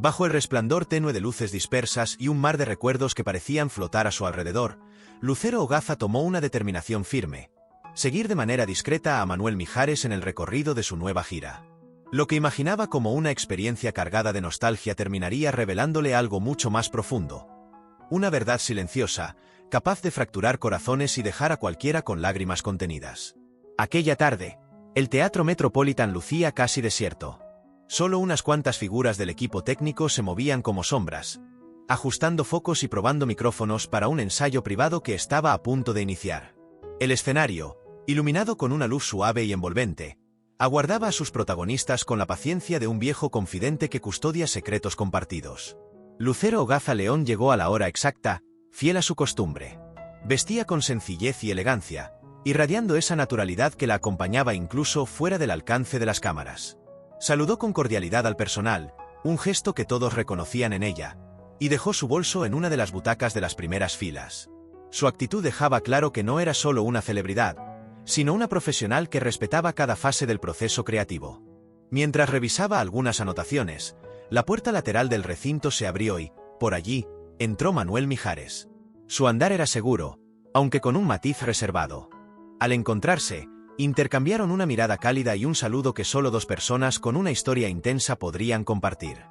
Bajo el resplandor tenue de luces dispersas y un mar de recuerdos que parecían flotar a su alrededor, Lucero Hogaza tomó una determinación firme: seguir de manera discreta a Manuel Mijares en el recorrido de su nueva gira. Lo que imaginaba como una experiencia cargada de nostalgia terminaría revelándole algo mucho más profundo. Una verdad silenciosa, capaz de fracturar corazones y dejar a cualquiera con lágrimas contenidas. Aquella tarde, el Teatro Metropolitan lucía casi desierto. Solo unas cuantas figuras del equipo técnico se movían como sombras, ajustando focos y probando micrófonos para un ensayo privado que estaba a punto de iniciar. El escenario, iluminado con una luz suave y envolvente, aguardaba a sus protagonistas con la paciencia de un viejo confidente que custodia secretos compartidos. Lucero Hogaza León llegó a la hora exacta, fiel a su costumbre. Vestía con sencillez y elegancia, irradiando esa naturalidad que la acompañaba incluso fuera del alcance de las cámaras. Saludó con cordialidad al personal, un gesto que todos reconocían en ella, y dejó su bolso en una de las butacas de las primeras filas. Su actitud dejaba claro que no era solo una celebridad, sino una profesional que respetaba cada fase del proceso creativo. Mientras revisaba algunas anotaciones, la puerta lateral del recinto se abrió y, por allí, entró Manuel Mijares. Su andar era seguro, aunque con un matiz reservado. Al encontrarse, intercambiaron una mirada cálida y un saludo que solo dos personas con una historia intensa podrían compartir.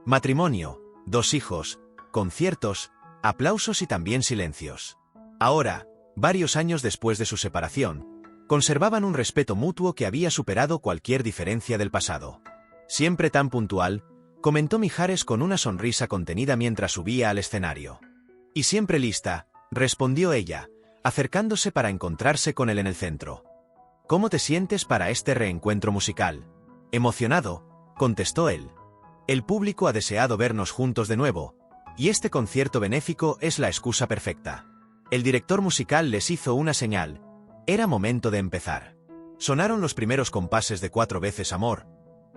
Matrimonio, 2 hijos, conciertos, aplausos y también silencios. Ahora, varios años después de su separación, conservaban un respeto mutuo que había superado cualquier diferencia del pasado. Siempre tan puntual, comentó Mijares con una sonrisa contenida mientras subía al escenario. Y siempre lista, respondió ella, acercándose para encontrarse con él en el centro. ¿Cómo te sientes para este reencuentro musical? Emocionado, contestó él. El público ha deseado vernos juntos de nuevo, y este concierto benéfico es la excusa perfecta. El director musical les hizo una señal. Era momento de empezar. Sonaron los primeros compases de 4 veces Amor,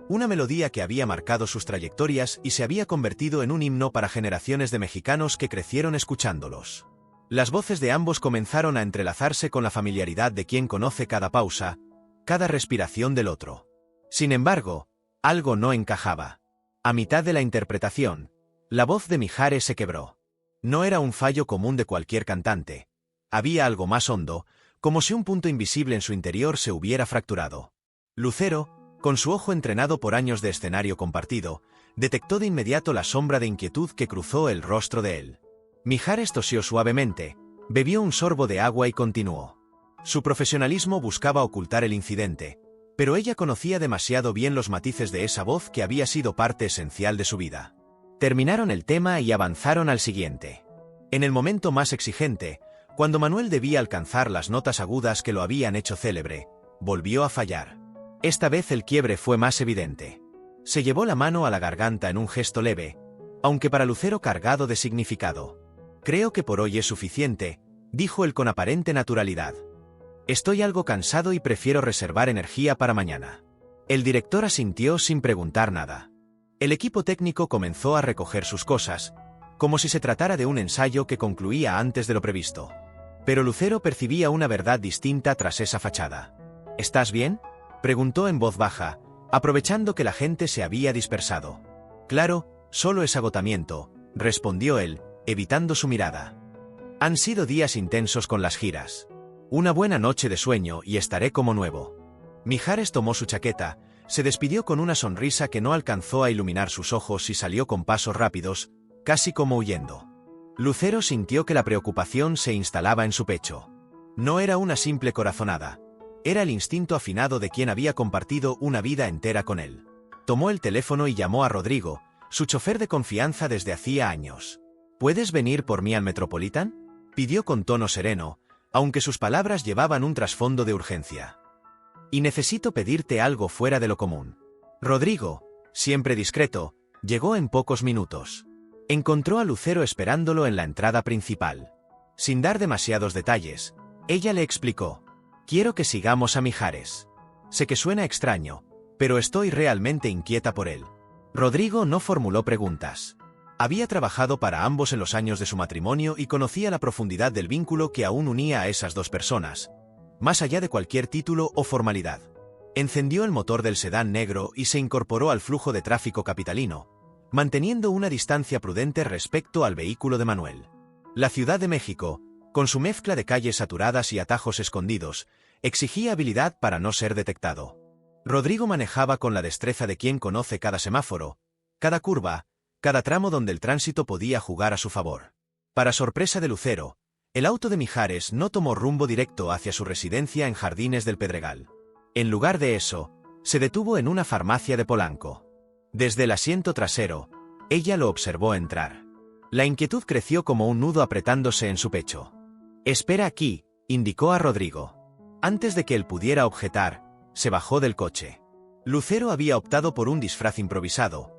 una melodía que había marcado sus trayectorias y se había convertido en un himno para generaciones de mexicanos que crecieron escuchándolos. Las voces de ambos comenzaron a entrelazarse con la familiaridad de quien conoce cada pausa, cada respiración del otro. Sin embargo, algo no encajaba. A mitad de la interpretación, la voz de Mijares se quebró. No era un fallo común de cualquier cantante. Había algo más hondo, como si un punto invisible en su interior se hubiera fracturado. Lucero, con su ojo entrenado por años de escenario compartido, detectó de inmediato la sombra de inquietud que cruzó el rostro de él. Mijares tosió suavemente, bebió un sorbo de agua y continuó. Su profesionalismo buscaba ocultar el incidente, pero ella conocía demasiado bien los matices de esa voz que había sido parte esencial de su vida. Terminaron el tema y avanzaron al siguiente. En el momento más exigente, cuando Manuel debía alcanzar las notas agudas que lo habían hecho célebre, volvió a fallar. Esta vez el quiebre fue más evidente. Se llevó la mano a la garganta en un gesto leve, aunque para Lucero cargado de significado. «Creo que por hoy es suficiente», dijo él con aparente naturalidad. «Estoy algo cansado y prefiero reservar energía para mañana». El director asintió sin preguntar nada. El equipo técnico comenzó a recoger sus cosas, como si se tratara de un ensayo que concluía antes de lo previsto. Pero Lucero percibía una verdad distinta tras esa fachada. «¿Estás bien?», preguntó en voz baja, aprovechando que la gente se había dispersado. «Claro, solo es agotamiento», respondió él, evitando su mirada. «Han sido días intensos con las giras. Una buena noche de sueño y estaré como nuevo». Mijares tomó su chaqueta, se despidió con una sonrisa que no alcanzó a iluminar sus ojos y salió con pasos rápidos, casi como huyendo. Lucero sintió que la preocupación se instalaba en su pecho. No era una simple corazonada. Era el instinto afinado de quien había compartido una vida entera con él. Tomó el teléfono y llamó a Rodrigo, su chofer de confianza desde hacía años. «¿Puedes venir por mí al Metropolitan?», pidió con tono sereno, aunque sus palabras llevaban un trasfondo de urgencia. «Y necesito pedirte algo fuera de lo común». Rodrigo, siempre discreto, llegó en pocos minutos. Encontró a Lucero esperándolo en la entrada principal. Sin dar demasiados detalles, ella le explicó: «Quiero que sigamos a Mijares. Sé que suena extraño, pero estoy realmente inquieta por él». Rodrigo no formuló preguntas. Había trabajado para ambos en los años de su matrimonio y conocía la profundidad del vínculo que aún unía a esas dos personas, más allá de cualquier título o formalidad. Encendió el motor del sedán negro y se incorporó al flujo de tráfico capitalino, manteniendo una distancia prudente respecto al vehículo de Manuel. La Ciudad de México, con su mezcla de calles saturadas y atajos escondidos, exigía habilidad para no ser detectado. Rodrigo manejaba con la destreza de quien conoce cada semáforo, cada curva, cada tramo donde el tránsito podía jugar a su favor. Para sorpresa de Lucero, el auto de Mijares no tomó rumbo directo hacia su residencia en Jardines del Pedregal. En lugar de eso, se detuvo en una farmacia de Polanco. Desde el asiento trasero, ella lo observó entrar. La inquietud creció como un nudo apretándose en su pecho. «Espera aquí», indicó a Rodrigo. Antes de que él pudiera objetar, se bajó del coche. Lucero había optado por un disfraz improvisado,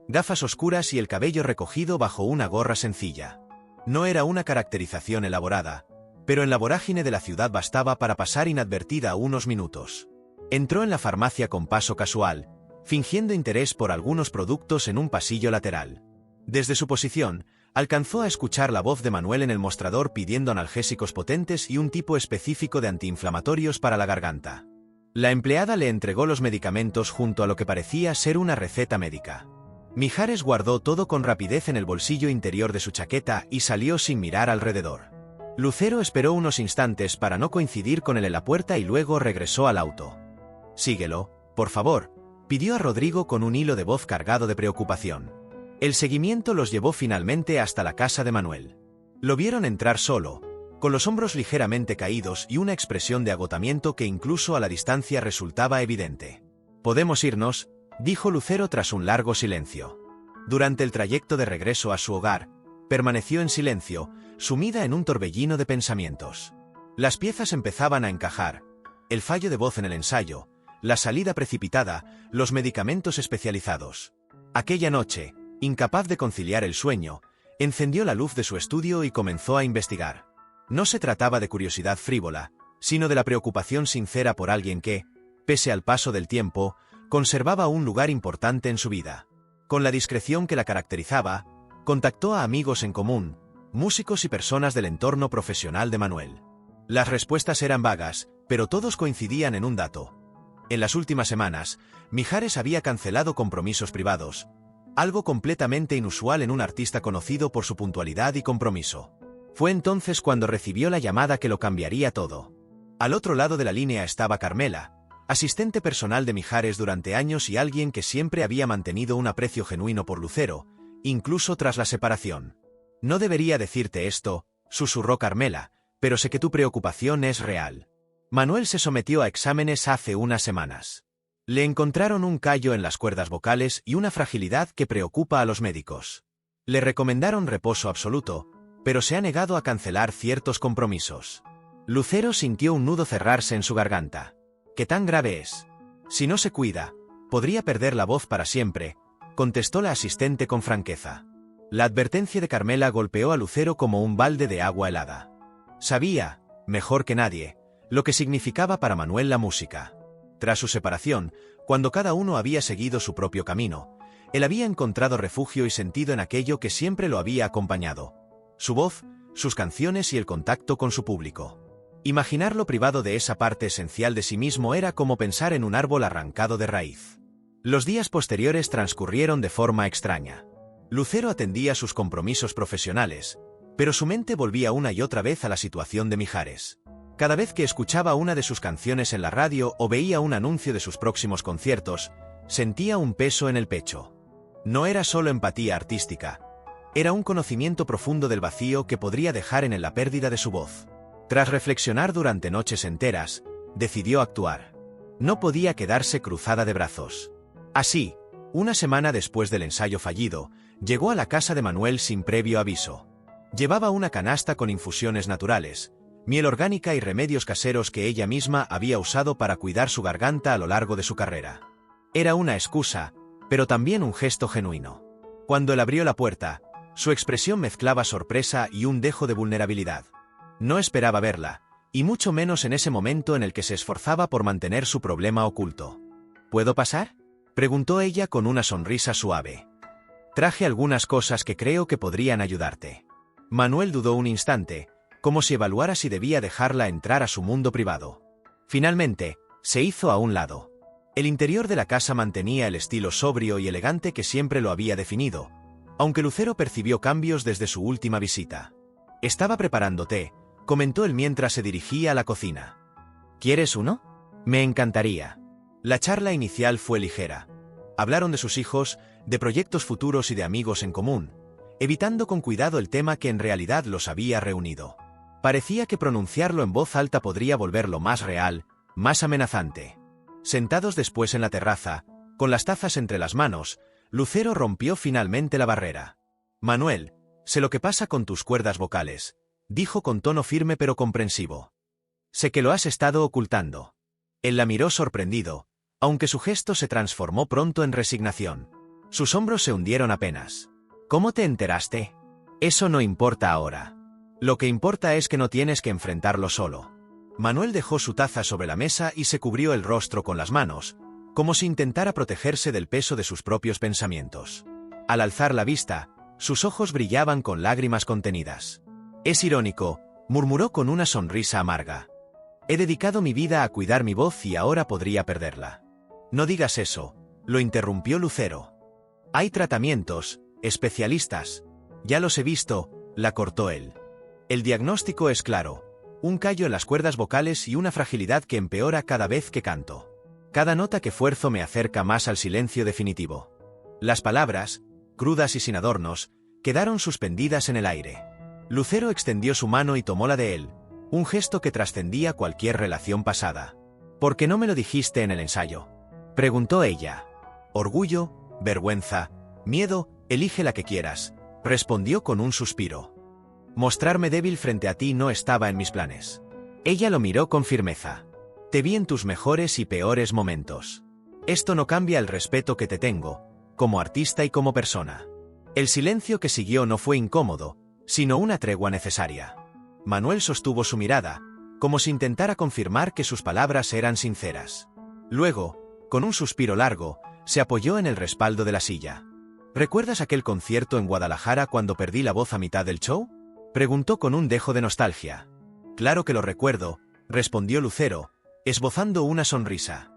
gafas oscuras y el cabello recogido bajo una gorra sencilla. No era una caracterización elaborada, pero en la vorágine de la ciudad bastaba para pasar inadvertida unos minutos. Entró en la farmacia con paso casual, fingiendo interés por algunos productos en un pasillo lateral. Desde su posición, alcanzó a escuchar la voz de Manuel en el mostrador pidiendo analgésicos potentes y un tipo específico de antiinflamatorios para la garganta. La empleada le entregó los medicamentos junto a lo que parecía ser una receta médica. Mijares guardó todo con rapidez en el bolsillo interior de su chaqueta y salió sin mirar alrededor. Lucero esperó unos instantes para no coincidir con él en la puerta y luego regresó al auto. «Síguelo, por favor», pidió a Rodrigo con un hilo de voz cargado de preocupación. El seguimiento los llevó finalmente hasta la casa de Manuel. Lo vieron entrar solo, con los hombros ligeramente caídos y una expresión de agotamiento que incluso a la distancia resultaba evidente. «Podemos irnos», dijo Lucero tras un largo silencio. Durante el trayecto de regreso a su hogar, permaneció en silencio, sumida en un torbellino de pensamientos. Las piezas empezaban a encajar, el fallo de voz en el ensayo, la salida precipitada, los medicamentos especializados. Aquella noche, incapaz de conciliar el sueño, encendió la luz de su estudio y comenzó a investigar. No se trataba de curiosidad frívola, sino de la preocupación sincera por alguien que, pese al paso del tiempo, conservaba un lugar importante en su vida. Con la discreción que la caracterizaba, contactó a amigos en común, músicos y personas del entorno profesional de Manuel. Las respuestas eran vagas, pero todos coincidían en un dato. En las últimas semanas, Mijares había cancelado compromisos privados, algo completamente inusual en un artista conocido por su puntualidad y compromiso. Fue entonces cuando recibió la llamada que lo cambiaría todo. Al otro lado de la línea estaba Carmela, asistente personal de Mijares durante años y alguien que siempre había mantenido un aprecio genuino por Lucero, incluso tras la separación. «No debería decirte esto», susurró Carmela, «pero sé que tu preocupación es real. Manuel se sometió a exámenes hace unas semanas. Le encontraron un callo en las cuerdas vocales y una fragilidad que preocupa a los médicos. Le recomendaron reposo absoluto, pero se ha negado a cancelar ciertos compromisos». Lucero sintió un nudo cerrarse en su garganta. «¿Qué tan grave es? Si no se cuida, podría perder la voz para siempre», contestó la asistente con franqueza. La advertencia de Carmela golpeó a Lucero como un balde de agua helada. Sabía, mejor que nadie, lo que significaba para Manuel la música. Tras su separación, cuando cada uno había seguido su propio camino, él había encontrado refugio y sentido en aquello que siempre lo había acompañado: su voz, sus canciones y el contacto con su público. Imaginarlo privado de esa parte esencial de sí mismo era como pensar en un árbol arrancado de raíz. Los días posteriores transcurrieron de forma extraña. Lucero atendía sus compromisos profesionales, pero su mente volvía una y otra vez a la situación de Mijares. Cada vez que escuchaba una de sus canciones en la radio o veía un anuncio de sus próximos conciertos, sentía un peso en el pecho. No era solo empatía artística, era un conocimiento profundo del vacío que podría dejar en él la pérdida de su voz. Tras reflexionar durante noches enteras, decidió actuar. No podía quedarse cruzada de brazos. Así, una semana después del ensayo fallido, llegó a la casa de Manuel sin previo aviso. Llevaba una canasta con infusiones naturales, miel orgánica y remedios caseros que ella misma había usado para cuidar su garganta a lo largo de su carrera. Era una excusa, pero también un gesto genuino. Cuando él abrió la puerta, su expresión mezclaba sorpresa y un dejo de vulnerabilidad. No esperaba verla, y mucho menos en ese momento en el que se esforzaba por mantener su problema oculto. ¿Puedo pasar?, preguntó ella con una sonrisa suave. Traje algunas cosas que creo que podrían ayudarte. Manuel dudó un instante, como si evaluara si debía dejarla entrar a su mundo privado. Finalmente, se hizo a un lado. El interior de la casa mantenía el estilo sobrio y elegante que siempre lo había definido, aunque Lucero percibió cambios desde su última visita. «Estaba preparando té», comentó él mientras se dirigía a la cocina. «¿Quieres uno? Me encantaría». La charla inicial fue ligera. Hablaron de sus hijos, de proyectos futuros y de amigos en común, evitando con cuidado el tema que en realidad los había reunido. Parecía que pronunciarlo en voz alta podría volverlo más real, más amenazante. Sentados después en la terraza, con las tazas entre las manos, Lucero rompió finalmente la barrera. «Manuel, sé lo que pasa con tus cuerdas vocales», dijo con tono firme pero comprensivo. «Sé que lo has estado ocultando». Él la miró sorprendido, aunque su gesto se transformó pronto en resignación. Sus hombros se hundieron apenas. «¿Cómo te enteraste? Eso no importa ahora. Lo que importa es que no tienes que enfrentarlo solo». Manuel dejó su taza sobre la mesa y se cubrió el rostro con las manos, como si intentara protegerse del peso de sus propios pensamientos. Al alzar la vista, sus ojos brillaban con lágrimas contenidas. «Es irónico», murmuró con una sonrisa amarga. «He dedicado mi vida a cuidar mi voz y ahora podría perderla». «No digas eso», lo interrumpió Lucero. «Hay tratamientos, especialistas». «Ya los he visto», la cortó él. «El diagnóstico es claro. Un callo en las cuerdas vocales y una fragilidad que empeora cada vez que canto. Cada nota que fuerzo me acerca más al silencio definitivo». Las palabras, crudas y sin adornos, quedaron suspendidas en el aire. Lucero extendió su mano y tomó la de él, un gesto que trascendía cualquier relación pasada. «¿Por qué no me lo dijiste en el ensayo?», preguntó ella. «Orgullo, vergüenza, miedo, elige la que quieras», respondió con un suspiro. «Mostrarme débil frente a ti no estaba en mis planes». Ella lo miró con firmeza. «Te vi en tus mejores y peores momentos. Esto no cambia el respeto que te tengo, como artista y como persona». El silencio que siguió no fue incómodo, sino una tregua necesaria. Manuel sostuvo su mirada, como si intentara confirmar que sus palabras eran sinceras. Luego, con un suspiro largo, se apoyó en el respaldo de la silla. «¿Recuerdas aquel concierto en Guadalajara cuando perdí la voz a mitad del show?», preguntó con un dejo de nostalgia. «Claro que lo recuerdo», respondió Lucero, esbozando una sonrisa.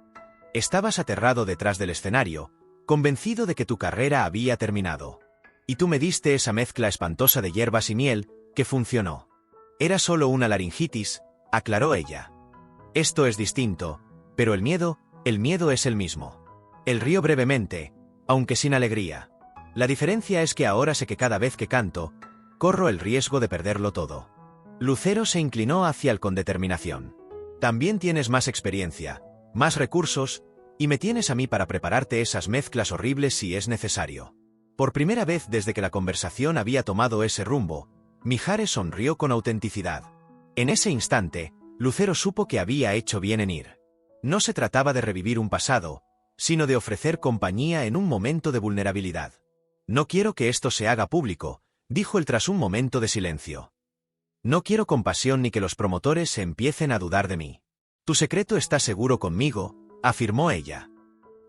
«Estabas aterrado detrás del escenario, convencido de que tu carrera había terminado. Y tú me diste esa mezcla espantosa de hierbas y miel, que funcionó». «Era solo una laringitis», aclaró ella. «Esto es distinto, pero el miedo es el mismo». Él rió brevemente, aunque sin alegría. «La diferencia es que ahora sé que cada vez que canto, corro el riesgo de perderlo todo». Lucero se inclinó hacia él con determinación. «También tienes más experiencia, más recursos, y me tienes a mí para prepararte esas mezclas horribles si es necesario». Por primera vez desde que la conversación había tomado ese rumbo, Mijares sonrió con autenticidad. En ese instante, Lucero supo que había hecho bien en ir. No se trataba de revivir un pasado, sino de ofrecer compañía en un momento de vulnerabilidad. «No quiero que esto se haga público», dijo él tras un momento de silencio. «No quiero compasión ni que los promotores se empiecen a dudar de mí». «Tu secreto está seguro conmigo», afirmó ella.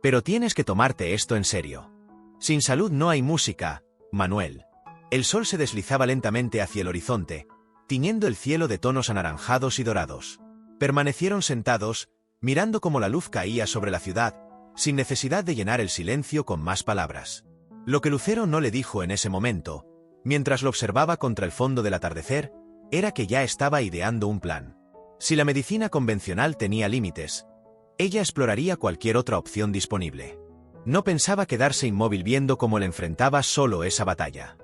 «Pero tienes que tomarte esto en serio. Sin salud no hay música, Manuel». El sol se deslizaba lentamente hacia el horizonte, tiñendo el cielo de tonos anaranjados y dorados. Permanecieron sentados, mirando cómo la luz caía sobre la ciudad, sin necesidad de llenar el silencio con más palabras. Lo que Lucero no le dijo en ese momento, mientras lo observaba contra el fondo del atardecer, era que ya estaba ideando un plan. Si la medicina convencional tenía límites, ella exploraría cualquier otra opción disponible. No pensaba quedarse inmóvil viendo cómo él enfrentaba solo esa batalla.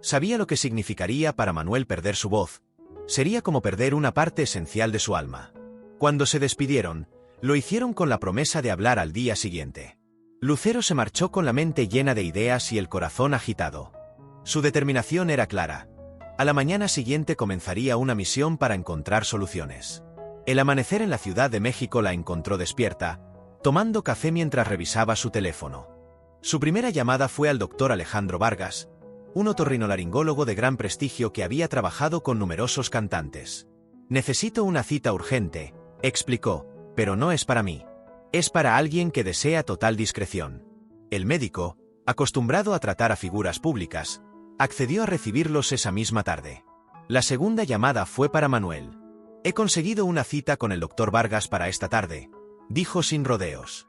Sabía lo que significaría para Manuel perder su voz. Sería como perder una parte esencial de su alma. Cuando se despidieron, lo hicieron con la promesa de hablar al día siguiente. Lucero se marchó con la mente llena de ideas y el corazón agitado. Su determinación era clara. A la mañana siguiente comenzaría una misión para encontrar soluciones. El amanecer en la Ciudad de México la encontró despierta, tomando café mientras revisaba su teléfono. Su primera llamada fue al doctor Alejandro Vargas, un otorrinolaringólogo de gran prestigio que había trabajado con numerosos cantantes. «Necesito una cita urgente», explicó, «pero no es para mí. Es para alguien que desea total discreción». El médico, acostumbrado a tratar a figuras públicas, accedió a recibirlos esa misma tarde. La segunda llamada fue para Manuel. «He conseguido una cita con el doctor Vargas para esta tarde», dijo sin rodeos.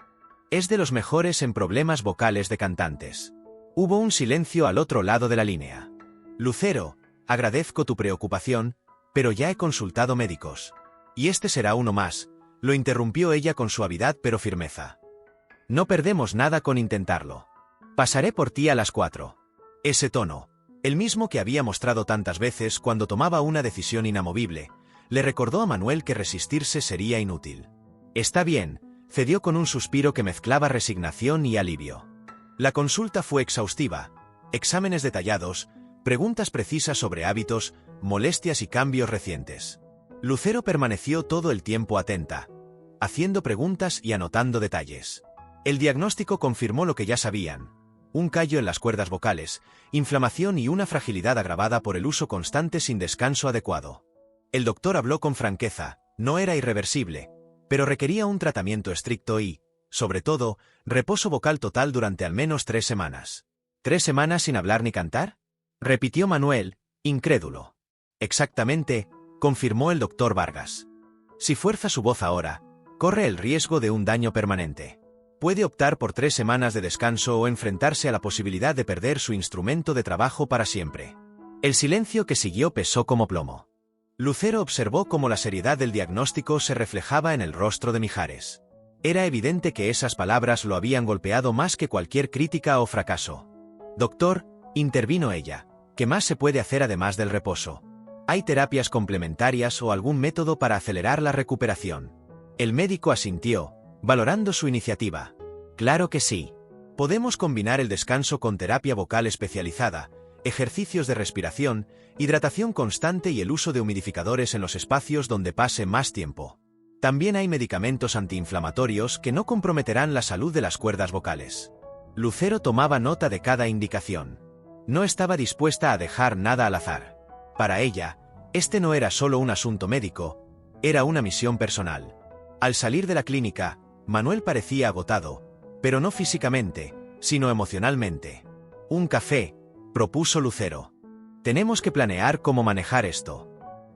Es de los mejores en problemas vocales de cantantes. Hubo un silencio al otro lado de la línea. Lucero, agradezco tu preocupación, pero ya he consultado médicos. Y este será uno más, lo interrumpió ella con suavidad pero firmeza. No perdemos nada con intentarlo. Pasaré por ti a las 4. Ese tono, el mismo que había mostrado tantas veces cuando tomaba una decisión inamovible, le recordó a Manuel que resistirse sería inútil. Está bien, cedió con un suspiro que mezclaba resignación y alivio. La consulta fue exhaustiva. Exámenes detallados, preguntas precisas sobre hábitos, molestias y cambios recientes. Lucero permaneció todo el tiempo atenta, haciendo preguntas y anotando detalles. El diagnóstico confirmó lo que ya sabían: un callo en las cuerdas vocales, inflamación y una fragilidad agravada por el uso constante sin descanso adecuado. El doctor habló con franqueza, no era irreversible, pero requería un tratamiento estricto y, sobre todo, reposo vocal total durante al menos 3 semanas. ¿3 semanas sin hablar ni cantar?, repitió Manuel, incrédulo. Exactamente, confirmó el doctor Vargas. Si fuerza su voz ahora, corre el riesgo de un daño permanente. Puede optar por 3 semanas de descanso o enfrentarse a la posibilidad de perder su instrumento de trabajo para siempre. El silencio que siguió pesó como plomo. Lucero observó cómo la seriedad del diagnóstico se reflejaba en el rostro de Mijares. Era evidente que esas palabras lo habían golpeado más que cualquier crítica o fracaso. Doctor, intervino ella, ¿qué más se puede hacer además del reposo? ¿Hay terapias complementarias o algún método para acelerar la recuperación? El médico asintió, valorando su iniciativa. Claro que sí. Podemos combinar el descanso con terapia vocal especializada, ejercicios de respiración, hidratación constante y el uso de humidificadores en los espacios donde pase más tiempo. También hay medicamentos antiinflamatorios que no comprometerán la salud de las cuerdas vocales. Lucero tomaba nota de cada indicación. No estaba dispuesta a dejar nada al azar. Para ella, este no era solo un asunto médico, era una misión personal. Al salir de la clínica, Manuel parecía agotado, pero no físicamente, sino emocionalmente. Un café, propuso Lucero. Tenemos que planear cómo manejar esto.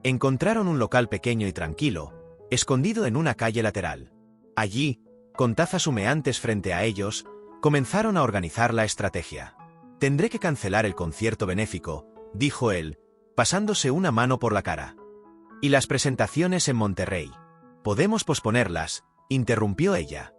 Encontraron un local pequeño y tranquilo, escondido en una calle lateral. Allí, con tazas humeantes frente a ellos, comenzaron a organizar la estrategia. Tendré que cancelar el concierto benéfico, dijo él, pasándose una mano por la cara. Y las presentaciones en Monterrey. Podemos posponerlas, interrumpió ella.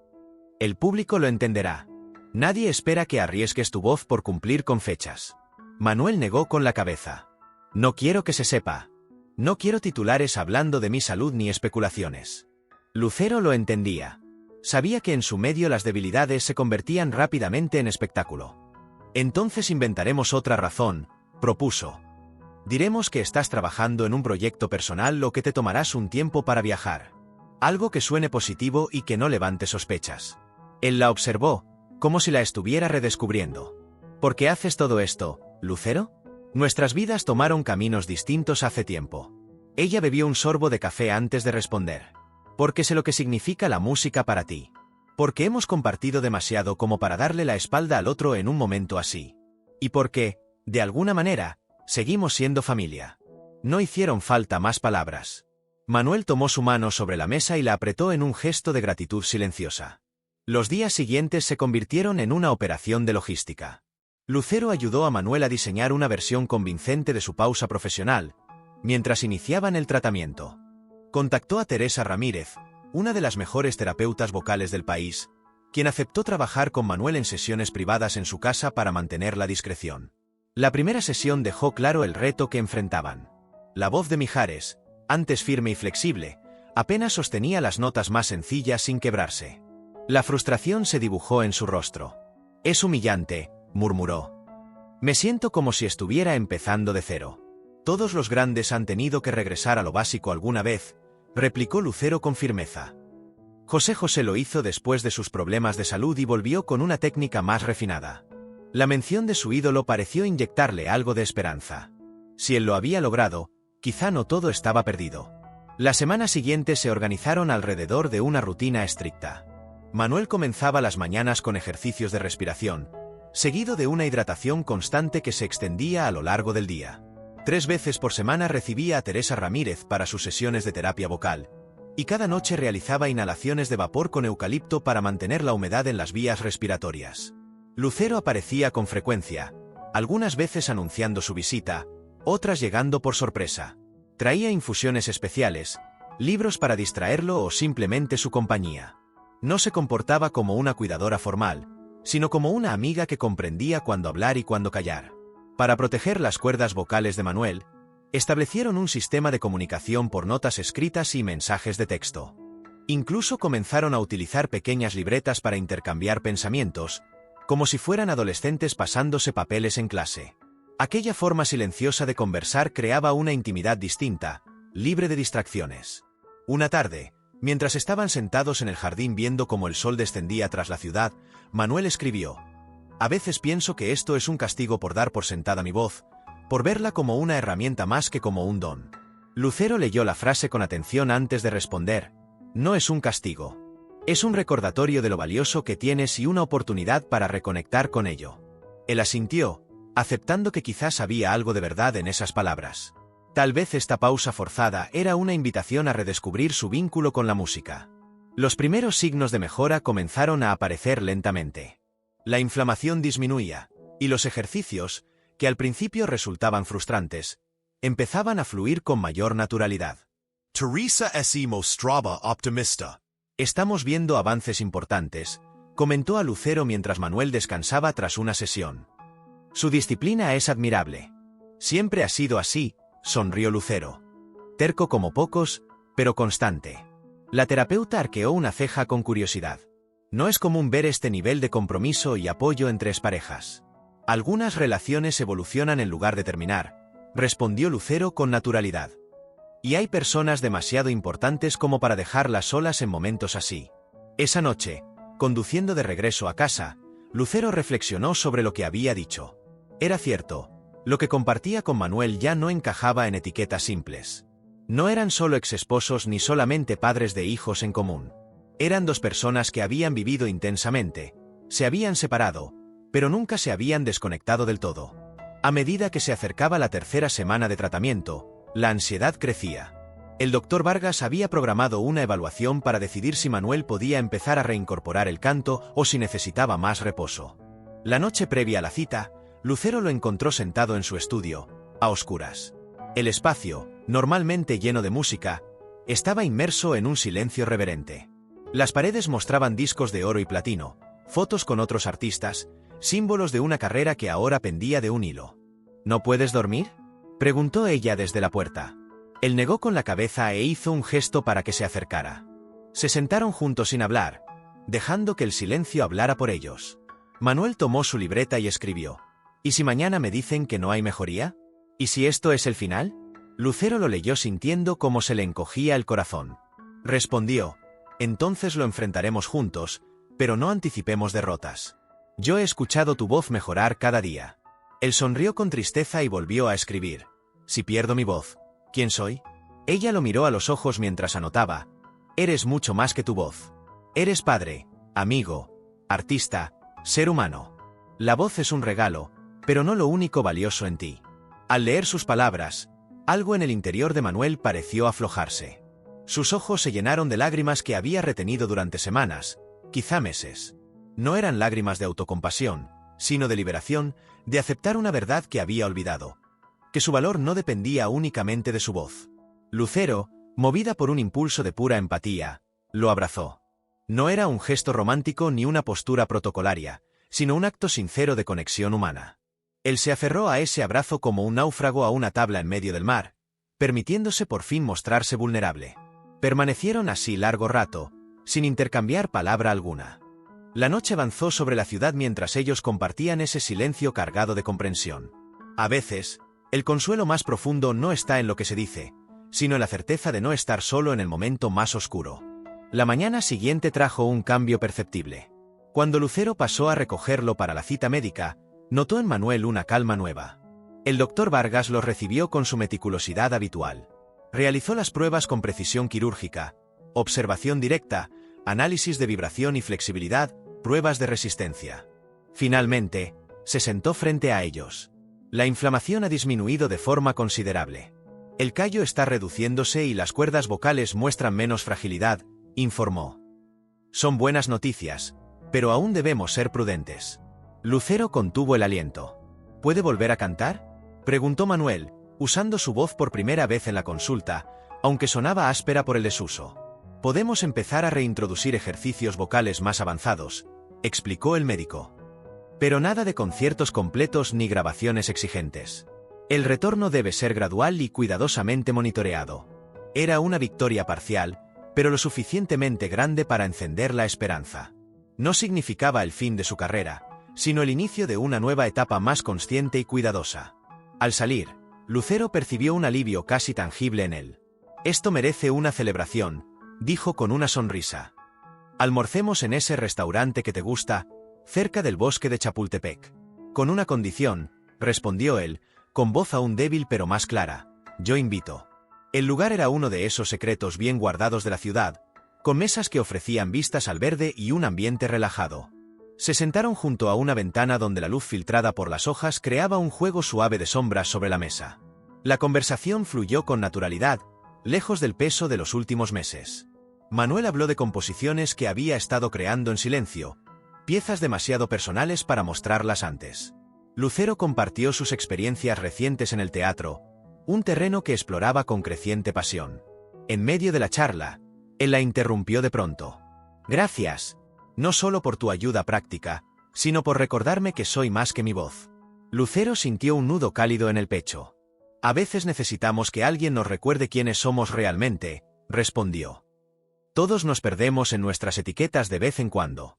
El público lo entenderá. Nadie espera que arriesgues tu voz por cumplir con fechas. Manuel negó con la cabeza. No quiero que se sepa. No quiero titulares hablando de mi salud ni especulaciones. Lucero lo entendía. Sabía que en su medio las debilidades se convertían rápidamente en espectáculo. Entonces inventaremos otra razón, propuso. Diremos que estás trabajando en un proyecto personal o que te tomarás un tiempo para viajar. Algo que suene positivo y que no levante sospechas. Él la observó, como si la estuviera redescubriendo. ¿Por qué haces todo esto, Lucero? Nuestras vidas tomaron caminos distintos hace tiempo. Ella bebió un sorbo de café antes de responder. Porque sé lo que significa la música para ti. Porque hemos compartido demasiado como para darle la espalda al otro en un momento así. Y porque, de alguna manera, seguimos siendo familia. No hicieron falta más palabras. Manuel tomó su mano sobre la mesa y la apretó en un gesto de gratitud silenciosa. Los días siguientes se convirtieron en una operación de logística. Lucero ayudó a Manuel a diseñar una versión convincente de su pausa profesional, mientras iniciaban el tratamiento. Contactó a Teresa Ramírez, una de las mejores terapeutas vocales del país, quien aceptó trabajar con Manuel en sesiones privadas en su casa para mantener la discreción. La primera sesión dejó claro el reto que enfrentaban. La voz de Mijares, antes firme y flexible, apenas sostenía las notas más sencillas sin quebrarse. La frustración se dibujó en su rostro. Es humillante, murmuró. Me siento como si estuviera empezando de cero. Todos los grandes han tenido que regresar a lo básico alguna vez, replicó Lucero con firmeza. José José lo hizo después de sus problemas de salud y volvió con una técnica más refinada. La mención de su ídolo pareció inyectarle algo de esperanza. Si él lo había logrado, quizá no todo estaba perdido. La semana siguiente se organizaron alrededor de una rutina estricta. Manuel comenzaba las mañanas con ejercicios de respiración, seguido de una hidratación constante que se extendía a lo largo del día. 3 veces por semana recibía a Teresa Ramírez para sus sesiones de terapia vocal, y cada noche realizaba inhalaciones de vapor con eucalipto para mantener la humedad en las vías respiratorias. Lucero aparecía con frecuencia, algunas veces anunciando su visita, otras llegando por sorpresa. Traía infusiones especiales, libros para distraerlo o simplemente su compañía. No se comportaba como una cuidadora formal, sino como una amiga que comprendía cuándo hablar y cuándo callar. Para proteger las cuerdas vocales de Manuel, establecieron un sistema de comunicación por notas escritas y mensajes de texto. Incluso comenzaron a utilizar pequeñas libretas para intercambiar pensamientos, como si fueran adolescentes pasándose papeles en clase. Aquella forma silenciosa de conversar creaba una intimidad distinta, libre de distracciones. Una tarde, mientras estaban sentados en el jardín viendo cómo el sol descendía tras la ciudad, Manuel escribió: «A veces pienso que esto es un castigo por dar por sentada mi voz, por verla como una herramienta más que como un don». Lucero leyó la frase con atención antes de responder: «No es un castigo. Es un recordatorio de lo valioso que tienes y una oportunidad para reconectar con ello». Él asintió, aceptando que quizás había algo de verdad en esas palabras. Tal vez esta pausa forzada era una invitación a redescubrir su vínculo con la música. Los primeros signos de mejora comenzaron a aparecer lentamente. La inflamación disminuía, y los ejercicios, que al principio resultaban frustrantes, empezaban a fluir con mayor naturalidad. Teresa se mostraba optimista. «Estamos viendo avances importantes», comentó a Lucero mientras Manuel descansaba tras una sesión. «Su disciplina es admirable». «Siempre ha sido así», sonrió Lucero. «Terco como pocos, pero constante». La terapeuta arqueó una ceja con curiosidad. «No es común ver este nivel de compromiso y apoyo entre exparejas». «Algunas relaciones evolucionan en lugar de terminar», respondió Lucero con naturalidad. «Y hay personas demasiado importantes como para dejarlas solas en momentos así». Esa noche, conduciendo de regreso a casa, Lucero reflexionó sobre lo que había dicho. Era cierto, lo que compartía con Manuel ya no encajaba en etiquetas simples. No eran solo exesposos ni solamente padres de hijos en común. Eran dos personas que habían vivido intensamente, se habían separado, pero nunca se habían desconectado del todo. A medida que se acercaba la tercera semana de tratamiento, la ansiedad crecía. El doctor Vargas había programado una evaluación para decidir si Manuel podía empezar a reincorporar el canto o si necesitaba más reposo. La noche previa a la cita, Lucero lo encontró sentado en su estudio, a oscuras. El espacio, normalmente lleno de música, estaba inmerso en un silencio reverente. Las paredes mostraban discos de oro y platino, fotos con otros artistas, símbolos de una carrera que ahora pendía de un hilo. «¿No puedes dormir?», preguntó ella desde la puerta. Él negó con la cabeza e hizo un gesto para que se acercara. Se sentaron juntos sin hablar, dejando que el silencio hablara por ellos. Manuel tomó su libreta y escribió: «¿Y si mañana me dicen que no hay mejoría? ¿Y si esto es el final?». Lucero lo leyó sintiendo cómo se le encogía el corazón. Respondió: «Entonces lo enfrentaremos juntos, pero no anticipemos derrotas. Yo he escuchado tu voz mejorar cada día». Él sonrió con tristeza y volvió a escribir: «Si pierdo mi voz, ¿quién soy?». Ella lo miró a los ojos mientras anotaba: «Eres mucho más que tu voz. Eres padre, amigo, artista, ser humano. La voz es un regalo, pero no lo único valioso en ti». Al leer sus palabras, algo en el interior de Manuel pareció aflojarse. Sus ojos se llenaron de lágrimas que había retenido durante semanas, quizá meses. No eran lágrimas de autocompasión, sino de liberación, de aceptar una verdad que había olvidado. Que su valor no dependía únicamente de su voz. Lucero, movida por un impulso de pura empatía, lo abrazó. No era un gesto romántico ni una postura protocolaria, sino un acto sincero de conexión humana. Él se aferró a ese abrazo como un náufrago a una tabla en medio del mar, permitiéndose por fin mostrarse vulnerable. Permanecieron así largo rato, sin intercambiar palabra alguna. La noche avanzó sobre la ciudad mientras ellos compartían ese silencio cargado de comprensión. A veces, el consuelo más profundo no está en lo que se dice, sino en la certeza de no estar solo en el momento más oscuro. La mañana siguiente trajo un cambio perceptible. Cuando Lucero pasó a recogerlo para la cita médica, notó en Manuel una calma nueva. El doctor Vargas los recibió con su meticulosidad habitual. Realizó las pruebas con precisión quirúrgica, observación directa, análisis de vibración y flexibilidad, pruebas de resistencia. Finalmente, se sentó frente a ellos. La inflamación ha disminuido de forma considerable. El callo está reduciéndose y las cuerdas vocales muestran menos fragilidad, informó. Son buenas noticias, pero aún debemos ser prudentes. Lucero contuvo el aliento. ¿Puede volver a cantar?, preguntó Manuel, usando su voz por primera vez en la consulta, aunque sonaba áspera por el desuso. Podemos empezar a reintroducir ejercicios vocales más avanzados, explicó el médico. Pero nada de conciertos completos ni grabaciones exigentes. El retorno debe ser gradual y cuidadosamente monitoreado. Era una victoria parcial, pero lo suficientemente grande para encender la esperanza. No significaba el fin de su carrera, sino el inicio de una nueva etapa más consciente y cuidadosa. Al salir, Lucero percibió un alivio casi tangible en él. Esto merece una celebración, dijo con una sonrisa. Almorcemos en ese restaurante que te gusta, cerca del bosque de Chapultepec. Con una condición, respondió él, con voz aún débil pero más clara. Yo invito. El lugar era uno de esos secretos bien guardados de la ciudad, con mesas que ofrecían vistas al verde y un ambiente relajado. Se sentaron junto a una ventana donde la luz filtrada por las hojas creaba un juego suave de sombras sobre la mesa. La conversación fluyó con naturalidad, lejos del peso de los últimos meses. Manuel habló de composiciones que había estado creando en silencio, piezas demasiado personales para mostrarlas antes. Lucero compartió sus experiencias recientes en el teatro, un terreno que exploraba con creciente pasión. En medio de la charla, él la interrumpió de pronto. Gracias, no solo por tu ayuda práctica, sino por recordarme que soy más que mi voz. Lucero sintió un nudo cálido en el pecho. A veces necesitamos que alguien nos recuerde quiénes somos realmente, respondió. Todos nos perdemos en nuestras etiquetas de vez en cuando.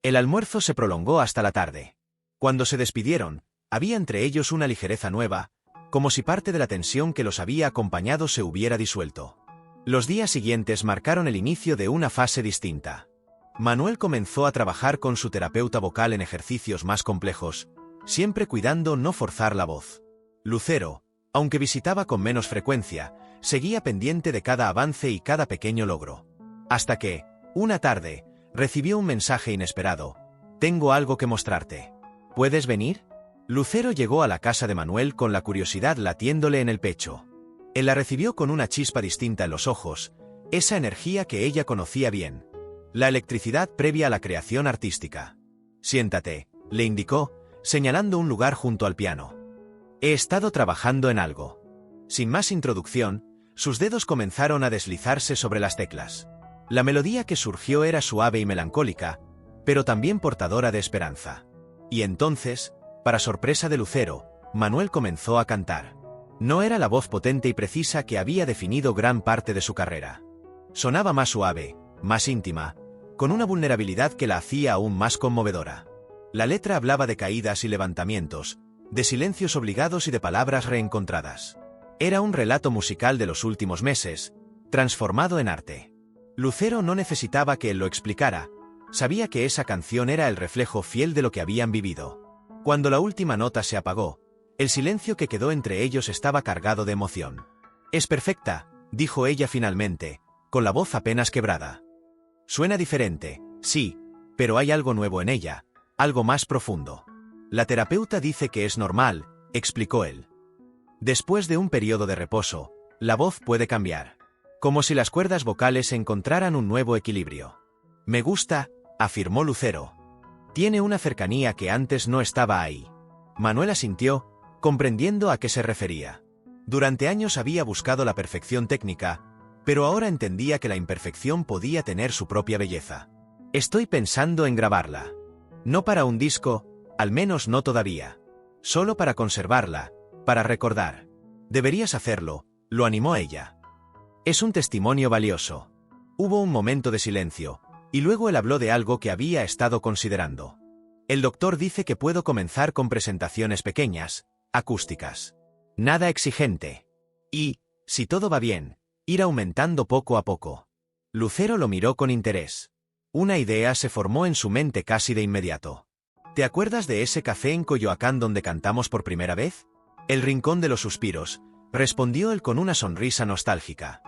El almuerzo se prolongó hasta la tarde. Cuando se despidieron, había entre ellos una ligereza nueva, como si parte de la tensión que los había acompañado se hubiera disuelto. Los días siguientes marcaron el inicio de una fase distinta. Manuel comenzó a trabajar con su terapeuta vocal en ejercicios más complejos, siempre cuidando no forzar la voz. Lucero, aunque visitaba con menos frecuencia, seguía pendiente de cada avance y cada pequeño logro. Hasta que, una tarde, recibió un mensaje inesperado. Tengo algo que mostrarte. ¿Puedes venir? Lucero llegó a la casa de Manuel con la curiosidad latiéndole en el pecho. Él la recibió con una chispa distinta en los ojos, esa energía que ella conocía bien. La electricidad previa a la creación artística. Siéntate, le indicó, señalando un lugar junto al piano. He estado trabajando en algo. Sin más introducción, sus dedos comenzaron a deslizarse sobre las teclas. La melodía que surgió era suave y melancólica, pero también portadora de esperanza. Y entonces, para sorpresa de Lucero, Manuel comenzó a cantar. No era la voz potente y precisa que había definido gran parte de su carrera. Sonaba más suave, más íntima, con una vulnerabilidad que la hacía aún más conmovedora. La letra hablaba de caídas y levantamientos, de silencios obligados y de palabras reencontradas. Era un relato musical de los últimos meses, transformado en arte. Lucero no necesitaba que él lo explicara, sabía que esa canción era el reflejo fiel de lo que habían vivido. Cuando la última nota se apagó, el silencio que quedó entre ellos estaba cargado de emoción. Es perfecta, dijo ella finalmente, con la voz apenas quebrada. Suena diferente, sí, pero hay algo nuevo en ella, algo más profundo. La terapeuta dice que es normal, explicó él. Después de un periodo de reposo, la voz puede cambiar. Como si las cuerdas vocales encontraran un nuevo equilibrio. Me gusta, afirmó Lucero. Tiene una cercanía que antes no estaba ahí. Manuel asintió, comprendiendo a qué se refería. Durante años había buscado la perfección técnica, pero ahora entendía que la imperfección podía tener su propia belleza. Estoy pensando en grabarla. No para un disco, al menos no todavía. Solo para conservarla, para recordar. Deberías hacerlo, lo animó ella. Es un testimonio valioso. Hubo un momento de silencio, y luego él habló de algo que había estado considerando. El doctor dice que puedo comenzar con presentaciones pequeñas, acústicas. Nada exigente. Y, si todo va bien, ir aumentando poco a poco. Lucero lo miró con interés. Una idea se formó en su mente casi de inmediato. ¿Te acuerdas de ese café en Coyoacán donde cantamos por primera vez? El rincón de los suspiros, respondió él con una sonrisa nostálgica.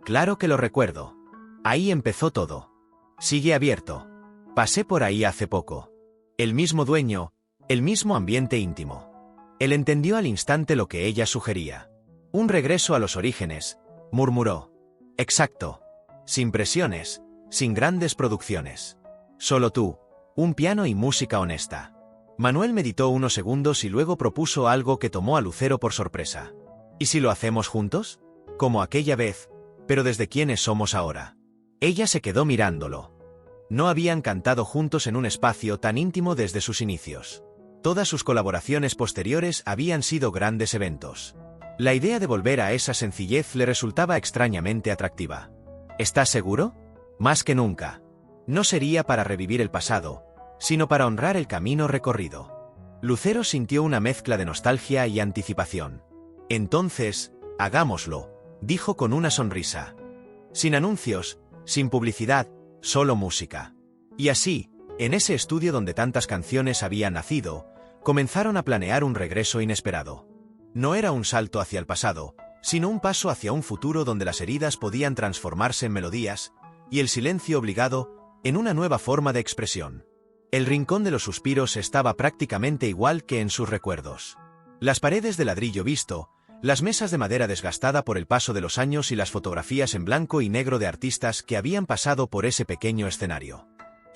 Claro que lo recuerdo. Ahí empezó todo. Sigue abierto. Pasé por ahí hace poco. El mismo dueño, el mismo ambiente íntimo. Él entendió al instante lo que ella sugería. Un regreso a los orígenes, murmuró. Exacto. Sin presiones, sin grandes producciones. Solo tú, un piano y música honesta. Manuel meditó unos segundos y luego propuso algo que tomó a Lucero por sorpresa. ¿Y si lo hacemos juntos? Como aquella vez, pero ¿desde quiénes somos ahora? Ella se quedó mirándolo. No habían cantado juntos en un espacio tan íntimo desde sus inicios. Todas sus colaboraciones posteriores habían sido grandes eventos. La idea de volver a esa sencillez le resultaba extrañamente atractiva. ¿Estás seguro? Más que nunca. No sería para revivir el pasado, sino para honrar el camino recorrido. Lucero sintió una mezcla de nostalgia y anticipación. Entonces, hagámoslo, dijo con una sonrisa. Sin anuncios, sin publicidad, solo música. Y así, en ese estudio donde tantas canciones habían nacido, comenzaron a planear un regreso inesperado. No era un salto hacia el pasado, sino un paso hacia un futuro donde las heridas podían transformarse en melodías, y el silencio obligado, en una nueva forma de expresión. El rincón de los suspiros estaba prácticamente igual que en sus recuerdos. Las paredes de ladrillo visto, las mesas de madera desgastada por el paso de los años y las fotografías en blanco y negro de artistas que habían pasado por ese pequeño escenario.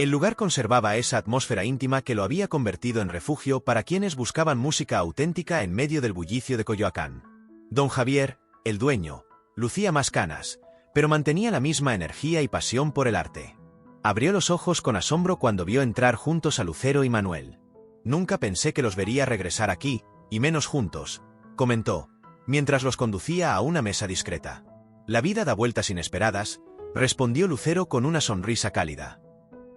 El lugar conservaba esa atmósfera íntima que lo había convertido en refugio para quienes buscaban música auténtica en medio del bullicio de Coyoacán. Don Javier, el dueño, lucía más canas, pero mantenía la misma energía y pasión por el arte. Abrió los ojos con asombro cuando vio entrar juntos a Lucero y Manuel. Nunca pensé que los vería regresar aquí, y menos juntos, comentó, mientras los conducía a una mesa discreta. La vida da vueltas inesperadas, respondió Lucero con una sonrisa cálida.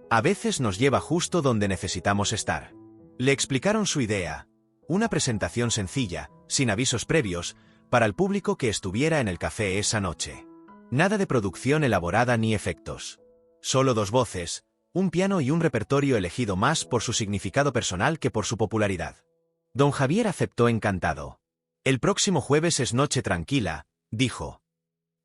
A veces nos lleva justo donde necesitamos estar. Le explicaron su idea, una presentación sencilla, sin avisos previos, para el público que estuviera en el café esa noche. Nada de producción elaborada ni efectos. Solo dos voces, un piano y un repertorio elegido más por su significado personal que por su popularidad. Don Javier aceptó encantado. El próximo jueves es noche tranquila, dijo.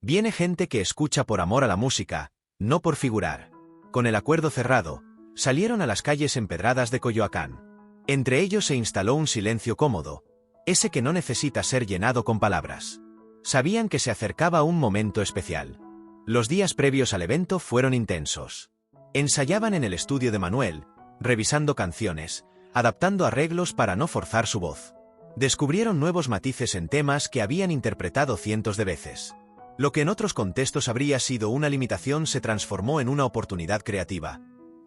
Viene gente que escucha por amor a la música, no por figurar. Con el acuerdo cerrado, salieron a las calles empedradas de Coyoacán. Entre ellos se instaló un silencio cómodo, ese que no necesita ser llenado con palabras. Sabían que se acercaba un momento especial. Los días previos al evento fueron intensos. Ensayaban en el estudio de Manuel, revisando canciones, adaptando arreglos para no forzar su voz. Descubrieron nuevos matices en temas que habían interpretado cientos de veces. Lo que en otros contextos habría sido una limitación se transformó en una oportunidad creativa.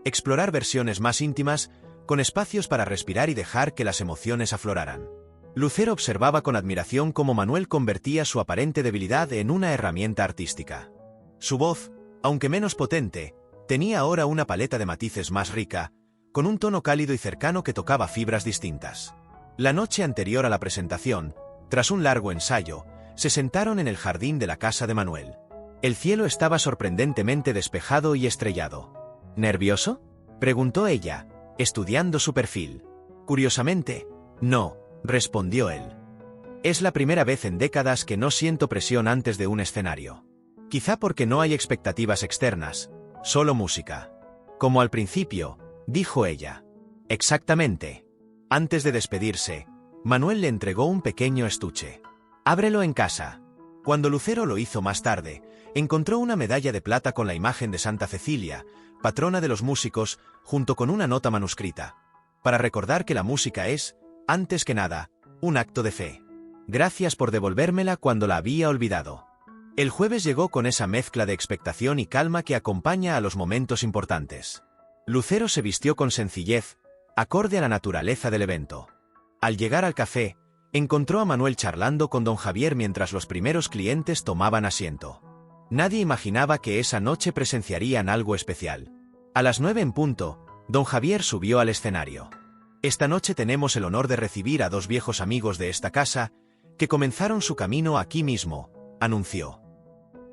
Explorar versiones más íntimas, con espacios para respirar y dejar que las emociones afloraran. Lucero observaba con admiración cómo Manuel convertía su aparente debilidad en una herramienta artística. Su voz, aunque menos potente, tenía ahora una paleta de matices más rica, con un tono cálido y cercano que tocaba fibras distintas. La noche anterior a la presentación, tras un largo ensayo, se sentaron en el jardín de la casa de Manuel. El cielo estaba sorprendentemente despejado y estrellado. ¿Nervioso?, preguntó ella, estudiando su perfil. Curiosamente, no, respondió él. Es la primera vez en décadas que no siento presión antes de un escenario. Quizá porque no hay expectativas externas, solo música. Como al principio, dijo ella. Exactamente. Antes de despedirse, Manuel le entregó un pequeño estuche. Ábrelo en casa. Cuando Lucero lo hizo más tarde, encontró una medalla de plata con la imagen de Santa Cecilia, patrona de los músicos, junto con una nota manuscrita, para recordar que la música es, antes que nada, un acto de fe. Gracias por devolvérmela cuando la había olvidado. El jueves llegó con esa mezcla de expectación y calma que acompaña a los momentos importantes. Lucero se vistió con sencillez, acorde a la naturaleza del evento. Al llegar al café, encontró a Manuel charlando con don Javier mientras los primeros clientes tomaban asiento. Nadie imaginaba que esa noche presenciarían algo especial. A las 9 en punto, don Javier subió al escenario. Esta noche tenemos el honor de recibir a dos viejos amigos de esta casa, que comenzaron su camino aquí mismo, anunció.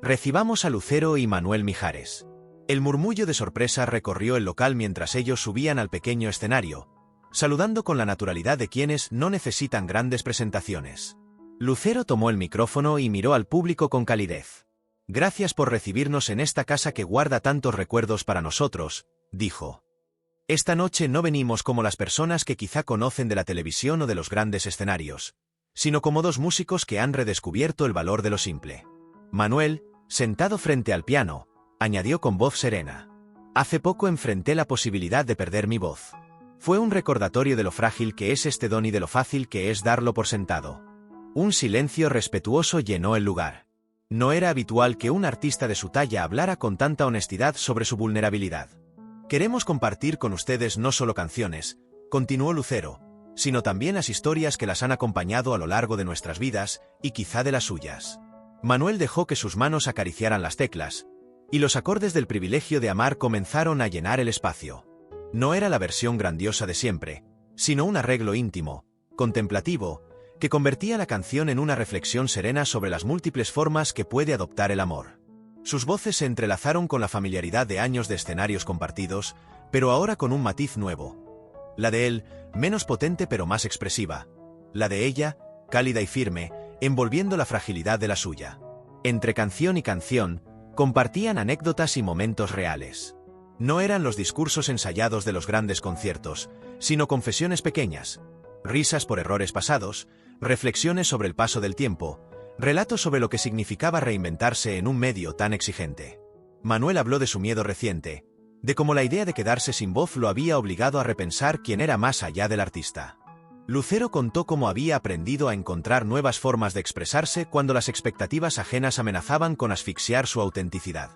Recibamos a Lucero y Manuel Mijares. El murmullo de sorpresa recorrió el local mientras ellos subían al pequeño escenario, saludando con la naturalidad de quienes no necesitan grandes presentaciones. Lucero tomó el micrófono y miró al público con calidez. Gracias por recibirnos en esta casa que guarda tantos recuerdos para nosotros, dijo. Esta noche no venimos como las personas que quizá conocen de la televisión o de los grandes escenarios. sino como dos músicos que han redescubierto el valor de lo simple. Manuel, sentado frente al piano, añadió con voz serena: «Hace poco enfrenté la posibilidad de perder mi voz. Fue un recordatorio de lo frágil que es este don y de lo fácil que es darlo por sentado». Un silencio respetuoso llenó el lugar. No era habitual que un artista de su talla hablara con tanta honestidad sobre su vulnerabilidad. «Queremos compartir con ustedes no solo canciones», continuó Lucero, «sino también las historias que las han acompañado a lo largo de nuestras vidas, y quizá de las suyas». Manuel dejó que sus manos acariciaran las teclas, y los acordes del privilegio de amar comenzaron a llenar el espacio. No era la versión grandiosa de siempre, sino un arreglo íntimo, contemplativo, que convertía la canción en una reflexión serena sobre las múltiples formas que puede adoptar el amor. Sus voces se entrelazaron con la familiaridad de años de escenarios compartidos, pero ahora con un matiz nuevo. La de él, menos potente pero más expresiva. La de ella, cálida y firme, envolviendo la fragilidad de la suya. Entre canción y canción, compartían anécdotas y momentos reales. No eran los discursos ensayados de los grandes conciertos, sino confesiones pequeñas, risas por errores pasados, reflexiones sobre el paso del tiempo, relatos sobre lo que significaba reinventarse en un medio tan exigente. Manuel habló de su miedo reciente, de cómo la idea de quedarse sin voz lo había obligado a repensar quién era más allá del artista. Lucero contó cómo había aprendido a encontrar nuevas formas de expresarse cuando las expectativas ajenas amenazaban con asfixiar su autenticidad.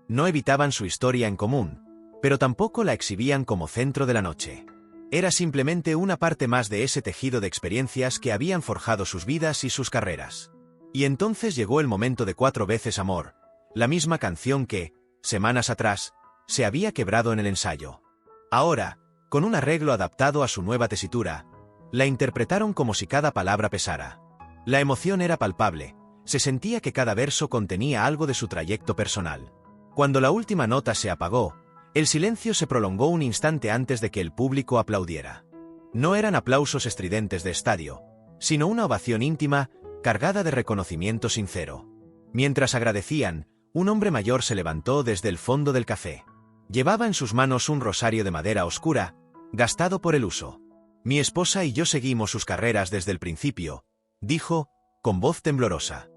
No evitaban su historia en común, pero tampoco la exhibían como centro de la noche. Era simplemente una parte más de ese tejido de experiencias que habían forjado sus vidas y sus carreras. Y entonces llegó el momento de 4 veces amor, la misma canción que, semanas atrás, se había quebrado en el ensayo. Ahora, con un arreglo adaptado a su nueva tesitura, la interpretaron como si cada palabra pesara. La emoción era palpable, se sentía que cada verso contenía algo de su trayecto personal. Cuando la última nota se apagó, el silencio se prolongó un instante antes de que el público aplaudiera. No eran aplausos estridentes de estadio, sino una ovación íntima, cargada de reconocimiento sincero. Mientras agradecían, un hombre mayor se levantó desde el fondo del café. Llevaba en sus manos un rosario de madera oscura, gastado por el uso. «Mi esposa y yo seguimos sus carreras desde el principio», dijo, con voz temblorosa.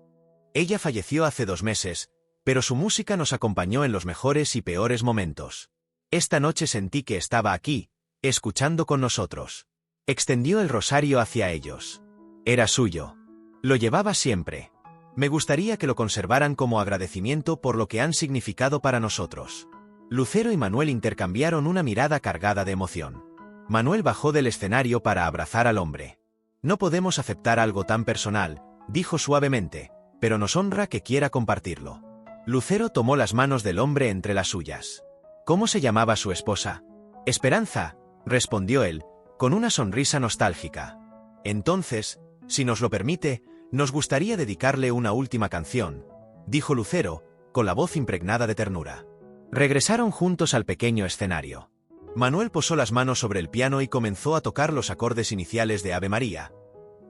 «Ella falleció hace 2 meses, pero su música nos acompañó en los mejores y peores momentos. Esta noche sentí que estaba aquí, escuchando con nosotros». Extendió el rosario hacia ellos. Era suyo. Lo llevaba siempre. «Me gustaría que lo conservaran como agradecimiento por lo que han significado para nosotros». Lucero y Manuel intercambiaron una mirada cargada de emoción. Manuel bajó del escenario para abrazar al hombre. «No podemos aceptar algo tan personal», dijo suavemente, «pero nos honra que quiera compartirlo». Lucero tomó las manos del hombre entre las suyas. «¿Cómo se llamaba su esposa?» «Esperanza», respondió él, con una sonrisa nostálgica. «Entonces, si nos lo permite, nos gustaría dedicarle una última canción», dijo Lucero, con la voz impregnada de ternura. Regresaron juntos al pequeño escenario. Manuel posó las manos sobre el piano y comenzó a tocar los acordes iniciales de Ave María,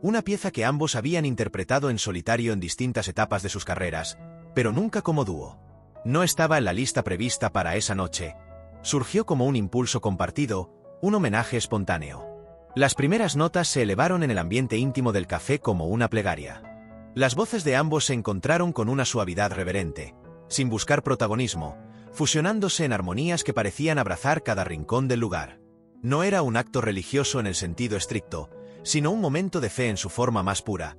una pieza que ambos habían interpretado en solitario en distintas etapas de sus carreras, pero nunca como dúo. No estaba en la lista prevista para esa noche. Surgió como un impulso compartido, un homenaje espontáneo. Las primeras notas se elevaron en el ambiente íntimo del café como una plegaria. Las voces de ambos se encontraron con una suavidad reverente, sin buscar protagonismo, fusionándose en armonías que parecían abrazar cada rincón del lugar. No era un acto religioso en el sentido estricto, sino un momento de fe en su forma más pura.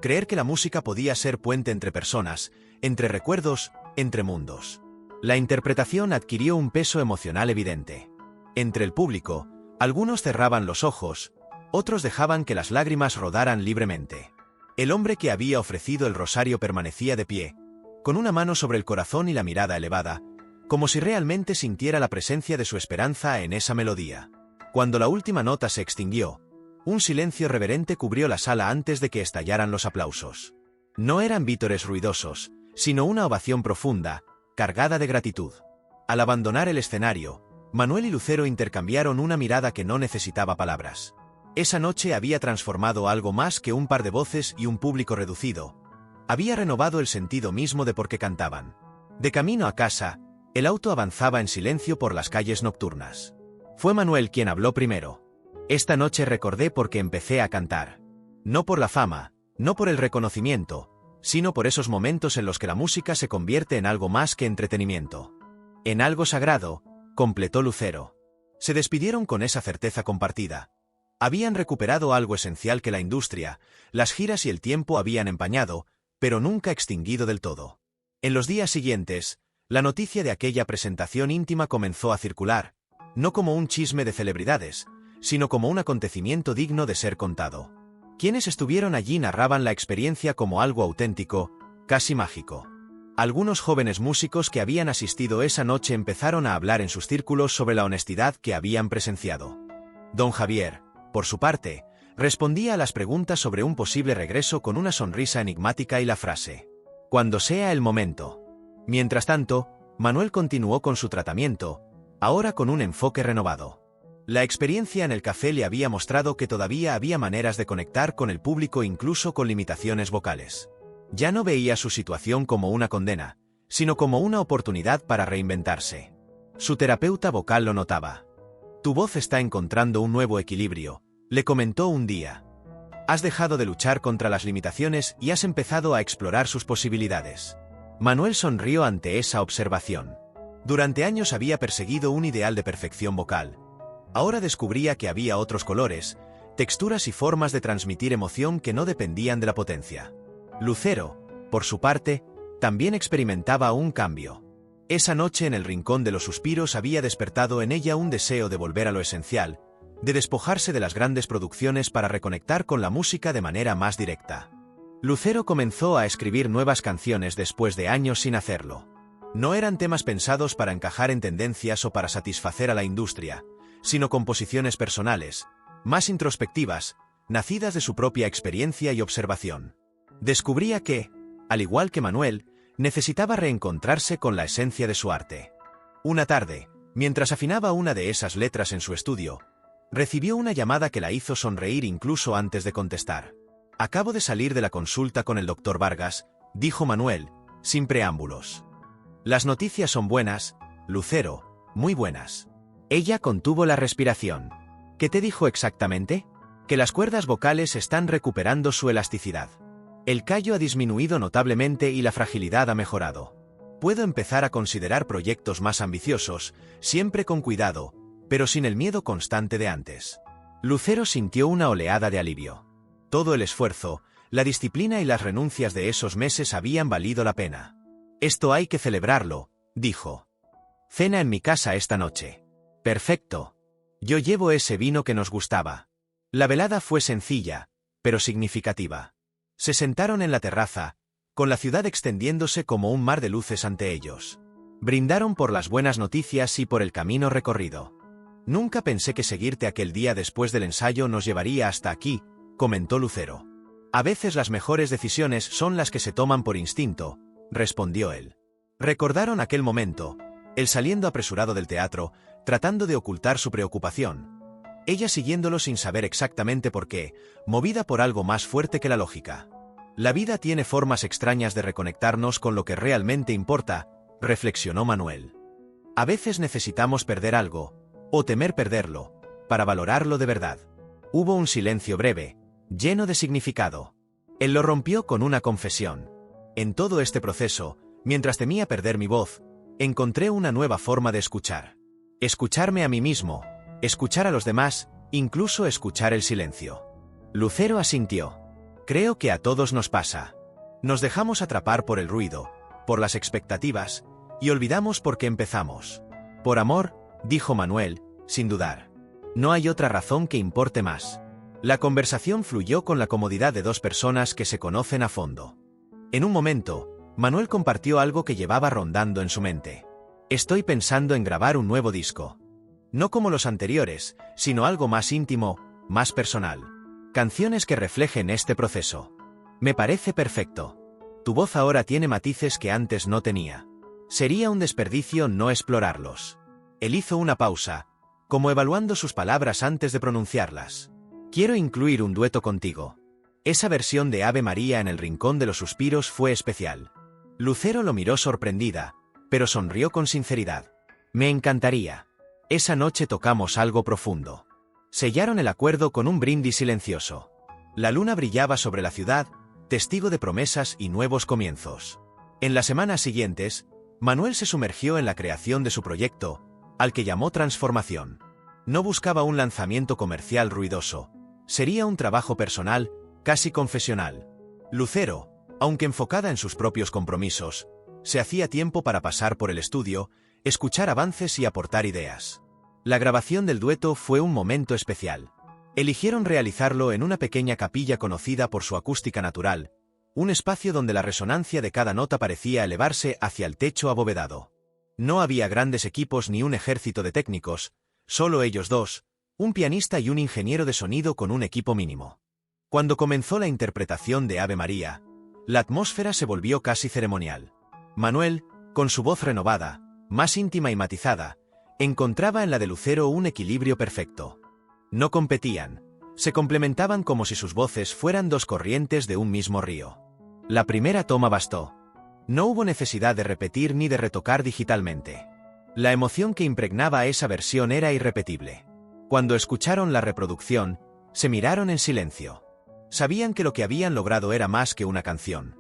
Creer que la música podía ser puente entre personas, entre recuerdos, entre mundos. La interpretación adquirió un peso emocional evidente. Entre el público, algunos cerraban los ojos, otros dejaban que las lágrimas rodaran libremente. El hombre que había ofrecido el rosario permanecía de pie, con una mano sobre el corazón y la mirada elevada, como si realmente sintiera la presencia de su esperanza en esa melodía. Cuando la última nota se extinguió, un silencio reverente cubrió la sala antes de que estallaran los aplausos. No eran vítores ruidosos, sino una ovación profunda, cargada de gratitud. Al abandonar el escenario, Manuel y Lucero intercambiaron una mirada que no necesitaba palabras. Esa noche había transformado algo más que un par de voces y un público reducido. Había renovado el sentido mismo de por qué cantaban. De camino a casa, el auto avanzaba en silencio por las calles nocturnas. Fue Manuel quien habló primero. «Esta noche recordé por qué empecé a cantar. No por la fama, no por el reconocimiento, sino por esos momentos en los que la música se convierte en algo más que entretenimiento. En algo sagrado, completó Lucero. Se despidieron con esa certeza compartida. Habían recuperado algo esencial que la industria, las giras y el tiempo habían empañado, pero nunca extinguido del todo. En los días siguientes, la noticia de aquella presentación íntima comenzó a circular, no como un chisme de celebridades, sino como un acontecimiento digno de ser contado. Quienes estuvieron allí narraban la experiencia como algo auténtico, casi mágico. Algunos jóvenes músicos que habían asistido esa noche empezaron a hablar en sus círculos sobre la honestidad que habían presenciado. Don Javier, por su parte, respondía a las preguntas sobre un posible regreso con una sonrisa enigmática y la frase: «Cuando sea el momento». Mientras tanto, Manuel continuó con su tratamiento, ahora con un enfoque renovado. La experiencia en el café le había mostrado que todavía había maneras de conectar con el público incluso con limitaciones vocales. Ya no veía su situación como una condena, sino como una oportunidad para reinventarse. Su terapeuta vocal lo notaba. «Tu voz está encontrando un nuevo equilibrio», le comentó un día. «Has dejado de luchar contra las limitaciones y has empezado a explorar sus posibilidades». Manuel sonrió ante esa observación. Durante años había perseguido un ideal de perfección vocal. Ahora descubría que había otros colores, texturas y formas de transmitir emoción que no dependían de la potencia. Lucero, por su parte, también experimentaba un cambio. Esa noche en el Rincón de los Suspiros había despertado en ella un deseo de volver a lo esencial, de despojarse de las grandes producciones para reconectar con la música de manera más directa. Lucero comenzó a escribir nuevas canciones después de años sin hacerlo. No eran temas pensados para encajar en tendencias o para satisfacer a la industria, sino composiciones personales, más introspectivas, nacidas de su propia experiencia y observación. Descubría que, al igual que Manuel, necesitaba reencontrarse con la esencia de su arte. Una tarde, mientras afinaba una de esas letras en su estudio, recibió una llamada que la hizo sonreír incluso antes de contestar. «Acabo de salir de la consulta con el doctor Vargas», dijo Manuel, sin preámbulos. «Las noticias son buenas, Lucero, muy buenas». Ella contuvo la respiración. «¿Qué te dijo exactamente?» «Que las cuerdas vocales están recuperando su elasticidad. El callo ha disminuido notablemente y la fragilidad ha mejorado. Puedo empezar a considerar proyectos más ambiciosos, siempre con cuidado, pero sin el miedo constante de antes». Lucero sintió una oleada de alivio. Todo el esfuerzo, la disciplina y las renuncias de esos meses habían valido la pena. «Esto hay que celebrarlo», dijo. «Cena en mi casa esta noche». «Perfecto. Yo llevo ese vino que nos gustaba». La velada fue sencilla, pero significativa. Se sentaron en la terraza, con la ciudad extendiéndose como un mar de luces ante ellos. Brindaron por las buenas noticias y por el camino recorrido. «Nunca pensé que seguirte aquel día después del ensayo nos llevaría hasta aquí», comentó Lucero. «A veces las mejores decisiones son las que se toman por instinto», respondió él. Recordaron aquel momento, él saliendo apresurado del teatro, tratando de ocultar su preocupación. Ella siguiéndolo sin saber exactamente por qué, movida por algo más fuerte que la lógica. «La vida tiene formas extrañas de reconectarnos con lo que realmente importa», reflexionó Manuel. «A veces necesitamos perder algo, o temer perderlo, para valorarlo de verdad». Hubo un silencio breve, lleno de significado. Él lo rompió con una confesión. «En todo este proceso, mientras temía perder mi voz, encontré una nueva forma de escuchar. Escucharme a mí mismo, escuchar a los demás, incluso escuchar el silencio». Lucero asintió. «Creo que a todos nos pasa. Nos dejamos atrapar por el ruido, por las expectativas, y olvidamos por qué empezamos. Por amor», dijo Manuel, sin dudar. «No hay otra razón que importe más». La conversación fluyó con la comodidad de dos personas que se conocen a fondo. En un momento, Manuel compartió algo que llevaba rondando en su mente. «Estoy pensando en grabar un nuevo disco. No como los anteriores, sino algo más íntimo, más personal. Canciones que reflejen este proceso. Me parece perfecto. Tu voz ahora tiene matices que antes no tenía. Sería un desperdicio no explorarlos». Él hizo una pausa, como evaluando sus palabras antes de pronunciarlas. «Quiero incluir un dueto contigo». Esa versión de Ave María en el Rincón de los Suspiros fue especial. Lucero lo miró sorprendida, pero sonrió con sinceridad. «Me encantaría. Esa noche tocamos algo profundo». Sellaron el acuerdo con un brindis silencioso. La luna brillaba sobre la ciudad, testigo de promesas y nuevos comienzos. En las semanas siguientes, Manuel se sumergió en la creación de su proyecto, al que llamó Transformación. No buscaba un lanzamiento comercial ruidoso. Sería un trabajo personal, casi confesional. Lucero, aunque enfocada en sus propios compromisos, se hacía tiempo para pasar por el estudio, escuchar avances y aportar ideas. La grabación del dueto fue un momento especial. Eligieron realizarlo en una pequeña capilla conocida por su acústica natural, un espacio donde la resonancia de cada nota parecía elevarse hacia el techo abovedado. No había grandes equipos ni un ejército de técnicos, solo ellos dos, un pianista y un ingeniero de sonido con un equipo mínimo. Cuando comenzó la interpretación de Ave María, la atmósfera se volvió casi ceremonial. Manuel, con su voz renovada, más íntima y matizada, encontraba en la de Lucero un equilibrio perfecto. No competían, se complementaban como si sus voces fueran dos corrientes de un mismo río. La primera toma bastó. No hubo necesidad de repetir ni de retocar digitalmente. La emoción que impregnaba esa versión era irrepetible. Cuando escucharon la reproducción, se miraron en silencio. Sabían que lo que habían logrado era más que una canción.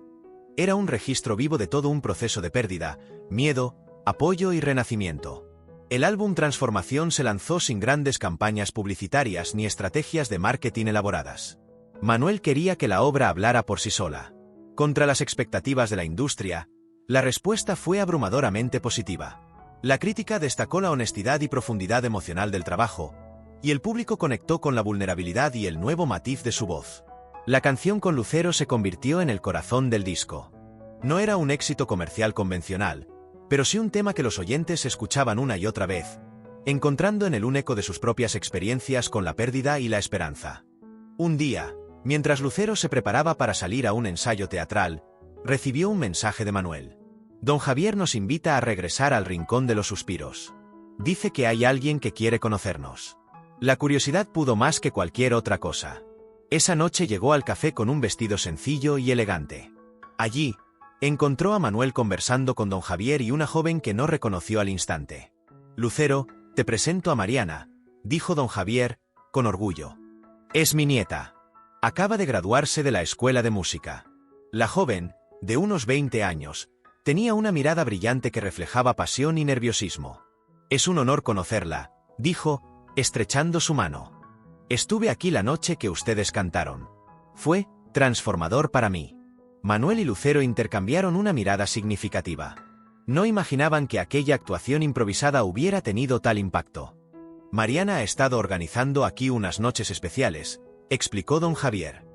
Era un registro vivo de todo un proceso de pérdida, miedo, apoyo y renacimiento. El álbum Transformación se lanzó sin grandes campañas publicitarias ni estrategias de marketing elaboradas. Manuel quería que la obra hablara por sí sola. Contra las expectativas de la industria, la respuesta fue abrumadoramente positiva. La crítica destacó la honestidad y profundidad emocional del trabajo, y el público conectó con la vulnerabilidad y el nuevo matiz de su voz. La canción con Lucero se convirtió en el corazón del disco. No era un éxito comercial convencional, pero sí un tema que los oyentes escuchaban una y otra vez, encontrando en él un eco de sus propias experiencias con la pérdida y la esperanza. Un día, mientras Lucero se preparaba para salir a un ensayo teatral, recibió un mensaje de Manuel. Don Javier nos invita a regresar al Rincón de los Suspiros. Dice que hay alguien que quiere conocernos. La curiosidad pudo más que cualquier otra cosa. Esa noche llegó al café con un vestido sencillo y elegante. Allí, encontró a Manuel conversando con don Javier y una joven que no reconoció al instante. Lucero, te presento a Mariana, dijo don Javier, con orgullo. Es mi nieta. Acaba de graduarse de la escuela de música. La joven, de unos 20 años, tenía una mirada brillante que reflejaba pasión y nerviosismo. Es un honor conocerla, dijo, estrechando su mano. Estuve aquí la noche que ustedes cantaron. Fue transformador para mí. Manuel y Lucero intercambiaron una mirada significativa. No imaginaban que aquella actuación improvisada hubiera tenido tal impacto. Mariana ha estado organizando aquí unas noches especiales, explicó don Javier.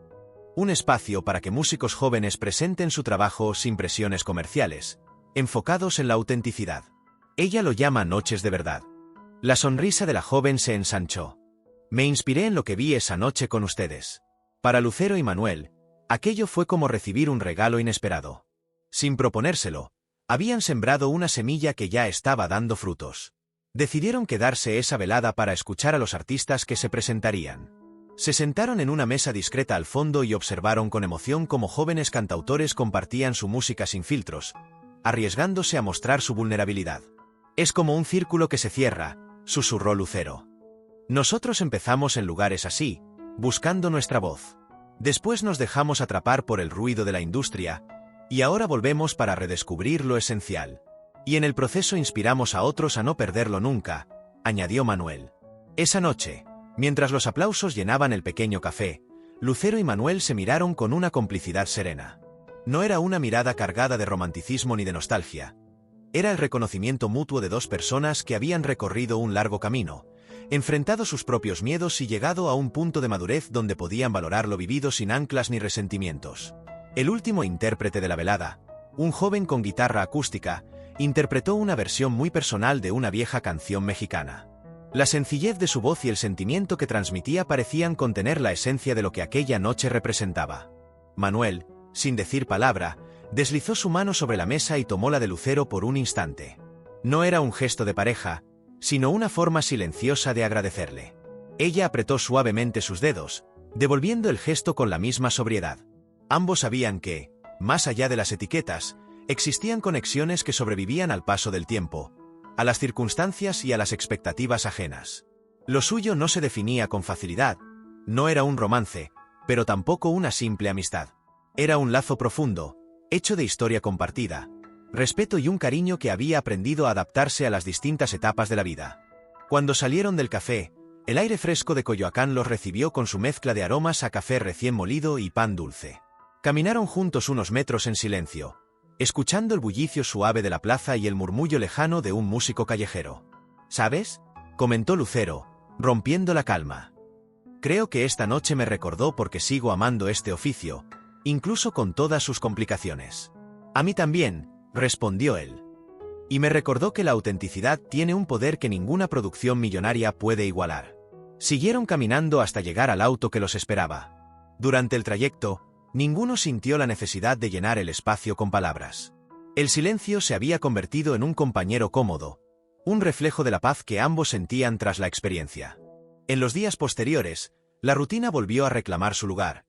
Un espacio para que músicos jóvenes presenten su trabajo sin presiones comerciales, enfocados en la autenticidad. Ella lo llama Noches de Verdad. La sonrisa de la joven se ensanchó. Me inspiré en lo que vi esa noche con ustedes. Para Lucero y Manuel, aquello fue como recibir un regalo inesperado. Sin proponérselo, habían sembrado una semilla que ya estaba dando frutos. Decidieron quedarse esa velada para escuchar a los artistas que se presentarían. Se sentaron en una mesa discreta al fondo y observaron con emoción cómo jóvenes cantautores compartían su música sin filtros, arriesgándose a mostrar su vulnerabilidad. Es como un círculo que se cierra, susurró Lucero. Nosotros empezamos en lugares así, buscando nuestra voz. Después nos dejamos atrapar por el ruido de la industria, y ahora volvemos para redescubrir lo esencial. Y en el proceso inspiramos a otros a no perderlo nunca, añadió Manuel. Esa noche, mientras los aplausos llenaban el pequeño café, Lucero y Manuel se miraron con una complicidad serena. No era una mirada cargada de romanticismo ni de nostalgia. Era el reconocimiento mutuo de dos personas que habían recorrido un largo camino, enfrentado sus propios miedos y llegado a un punto de madurez donde podían valorar lo vivido sin anclas ni resentimientos. El último intérprete de la velada, un joven con guitarra acústica, interpretó una versión muy personal de una vieja canción mexicana. La sencillez de su voz y el sentimiento que transmitía parecían contener la esencia de lo que aquella noche representaba. Manuel, sin decir palabra, deslizó su mano sobre la mesa y tomó la de Lucero por un instante. No era un gesto de pareja, sino una forma silenciosa de agradecerle. Ella apretó suavemente sus dedos, devolviendo el gesto con la misma sobriedad. Ambos sabían que, más allá de las etiquetas, existían conexiones que sobrevivían al paso del tiempo, a las circunstancias y a las expectativas ajenas. Lo suyo no se definía con facilidad, no era un romance, pero tampoco una simple amistad. Era un lazo profundo, hecho de historia compartida, respeto y un cariño que había aprendido a adaptarse a las distintas etapas de la vida. Cuando salieron del café, el aire fresco de Coyoacán los recibió con su mezcla de aromas a café recién molido y pan dulce. Caminaron juntos unos metros en silencio, escuchando el bullicio suave de la plaza y el murmullo lejano de un músico callejero. ¿Sabes?, comentó Lucero, rompiendo la calma. Creo que esta noche me recordó porque sigo amando este oficio, incluso con todas sus complicaciones. A mí también, respondió él. Y me recordó que la autenticidad tiene un poder que ninguna producción millonaria puede igualar. Siguieron caminando hasta llegar al auto que los esperaba. Durante el trayecto, ninguno sintió la necesidad de llenar el espacio con palabras. El silencio se había convertido en un compañero cómodo, un reflejo de la paz que ambos sentían tras la experiencia. En los días posteriores, la rutina volvió a reclamar su lugar.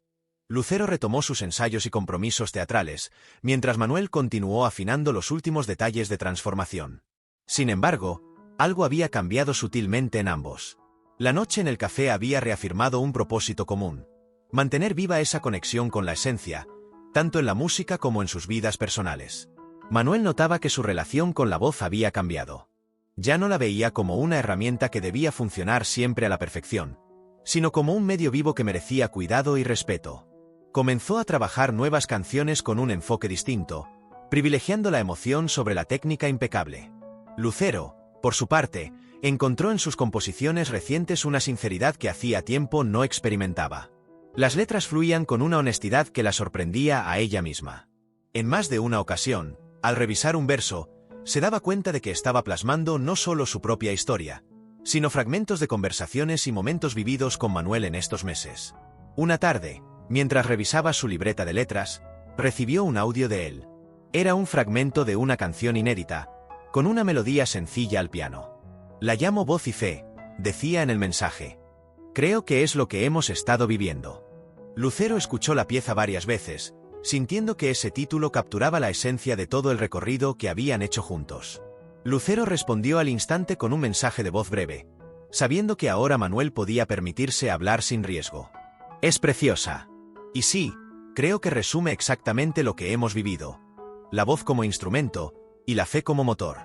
Lucero retomó sus ensayos y compromisos teatrales, mientras Manuel continuó afinando los últimos detalles de transformación. Sin embargo, algo había cambiado sutilmente en ambos. La noche en el café había reafirmado un propósito común: mantener viva esa conexión con la esencia, tanto en la música como en sus vidas personales. Manuel notaba que su relación con la voz había cambiado. Ya no la veía como una herramienta que debía funcionar siempre a la perfección, sino como un medio vivo que merecía cuidado y respeto. Comenzó a trabajar nuevas canciones con un enfoque distinto, privilegiando la emoción sobre la técnica impecable. Lucero, por su parte, encontró en sus composiciones recientes una sinceridad que hacía tiempo no experimentaba. Las letras fluían con una honestidad que la sorprendía a ella misma. En más de una ocasión, al revisar un verso, se daba cuenta de que estaba plasmando no solo su propia historia, sino fragmentos de conversaciones y momentos vividos con Manuel en estos meses. Una tarde, mientras revisaba su libreta de letras, recibió un audio de él. Era un fragmento de una canción inédita, con una melodía sencilla al piano. La llamo Voz y Fe, decía en el mensaje. Creo que es lo que hemos estado viviendo. Lucero escuchó la pieza varias veces, sintiendo que ese título capturaba la esencia de todo el recorrido que habían hecho juntos. Lucero respondió al instante con un mensaje de voz breve, sabiendo que ahora Manuel podía permitirse hablar sin riesgo. Es preciosa. Y sí, creo que resume exactamente lo que hemos vivido. La voz como instrumento, y la fe como motor.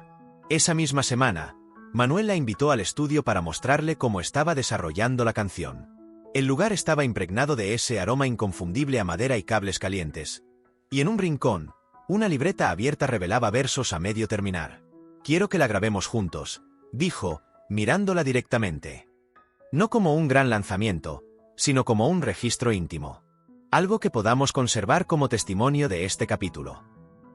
Esa misma semana, Manuel la invitó al estudio para mostrarle cómo estaba desarrollando la canción. El lugar estaba impregnado de ese aroma inconfundible a madera y cables calientes. Y en un rincón, una libreta abierta revelaba versos a medio terminar. Quiero que la grabemos juntos, dijo, mirándola directamente. No como un gran lanzamiento, sino como un registro íntimo. Algo que podamos conservar como testimonio de este capítulo.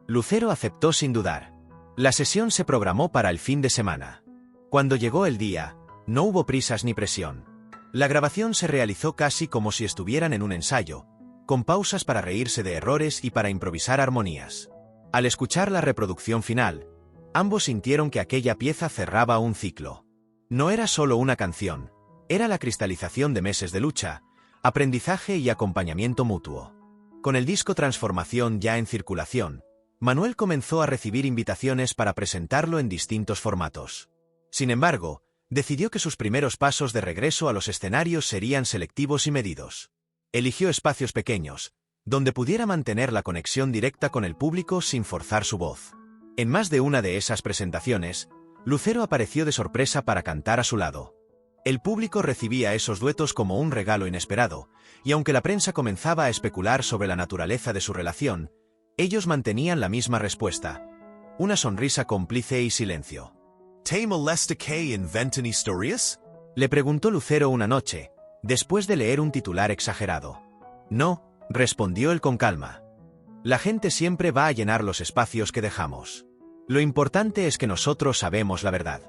Lucero aceptó sin dudar. La sesión se programó para el fin de semana. Cuando llegó el día, no hubo prisas ni presión. La grabación se realizó casi como si estuvieran en un ensayo, con pausas para reírse de errores y para improvisar armonías. Al escuchar la reproducción final, ambos sintieron que aquella pieza cerraba un ciclo. No era solo una canción, era la cristalización de meses de lucha, aprendizaje y acompañamiento mutuo. Con el disco Transformación ya en circulación, Manuel comenzó a recibir invitaciones para presentarlo en distintos formatos. Sin embargo, decidió que sus primeros pasos de regreso a los escenarios serían selectivos y medidos. Eligió espacios pequeños, donde pudiera mantener la conexión directa con el público sin forzar su voz. En más de una de esas presentaciones, Lucero apareció de sorpresa para cantar a su lado. El público recibía esos duetos como un regalo inesperado, y aunque la prensa comenzaba a especular sobre la naturaleza de su relación, ellos mantenían la misma respuesta: una sonrisa cómplice y silencio. ¿Te molesta que inventen historias? Le preguntó Lucero una noche, después de leer un titular exagerado. No, respondió él con calma. La gente siempre va a llenar los espacios que dejamos. Lo importante es que nosotros sabemos la verdad.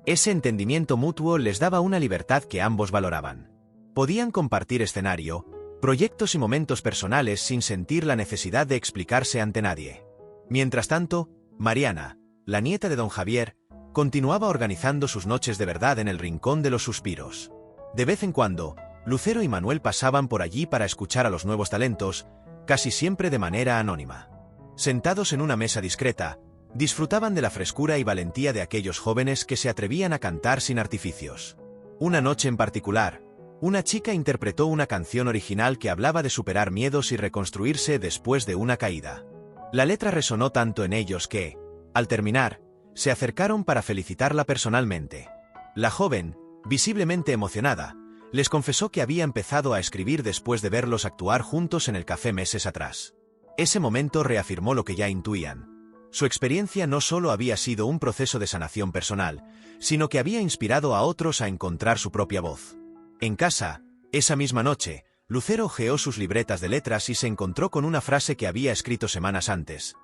Ese entendimiento mutuo les daba una libertad que ambos valoraban. Podían compartir escenario, proyectos y momentos personales sin sentir la necesidad de explicarse ante nadie. Mientras tanto, Mariana, la nieta de don Javier, continuaba organizando sus noches de verdad en el Rincón de los Suspiros. De vez en cuando, Lucero y Manuel pasaban por allí para escuchar a los nuevos talentos, casi siempre de manera anónima. Sentados en una mesa discreta, disfrutaban de la frescura y valentía de aquellos jóvenes que se atrevían a cantar sin artificios. Una noche en particular, Una chica interpretó una canción original que hablaba de superar miedos y reconstruirse después de una caída. La letra resonó tanto en ellos que, al terminar, se acercaron para felicitarla personalmente. La joven, visiblemente emocionada, les confesó que había empezado a escribir después de verlos actuar juntos en el café meses atrás. Ese momento reafirmó lo que ya intuían. Su experiencia no solo había sido un proceso de sanación personal, sino que había inspirado a otros a encontrar su propia voz. En casa, esa misma noche, Lucero hojeó sus libretas de letras y se encontró con una frase que había escrito semanas antes.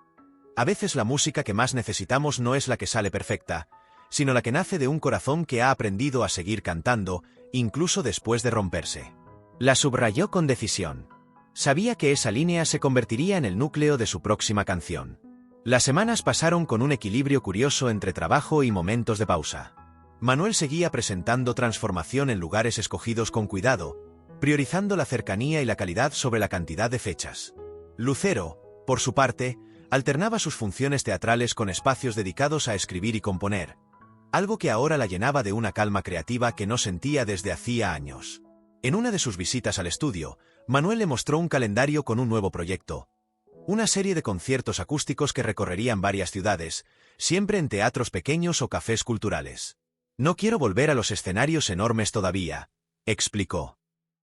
A veces la música que más necesitamos no es la que sale perfecta, sino la que nace de un corazón que ha aprendido a seguir cantando, incluso después de romperse. La subrayó con decisión. Sabía que esa línea se convertiría en el núcleo de su próxima canción. Las semanas pasaron con un equilibrio curioso entre trabajo y momentos de pausa. Manuel seguía presentando transformación en lugares escogidos con cuidado, priorizando la cercanía y la calidad sobre la cantidad de fechas. Lucero, por su parte, alternaba sus funciones teatrales con espacios dedicados a escribir y componer, algo que ahora la llenaba de una calma creativa que no sentía desde hacía años. En una de sus visitas al estudio, Manuel le mostró un calendario con un nuevo proyecto, una serie de conciertos acústicos que recorrerían varias ciudades, siempre en teatros pequeños o cafés culturales. «No quiero volver a los escenarios enormes todavía», explicó.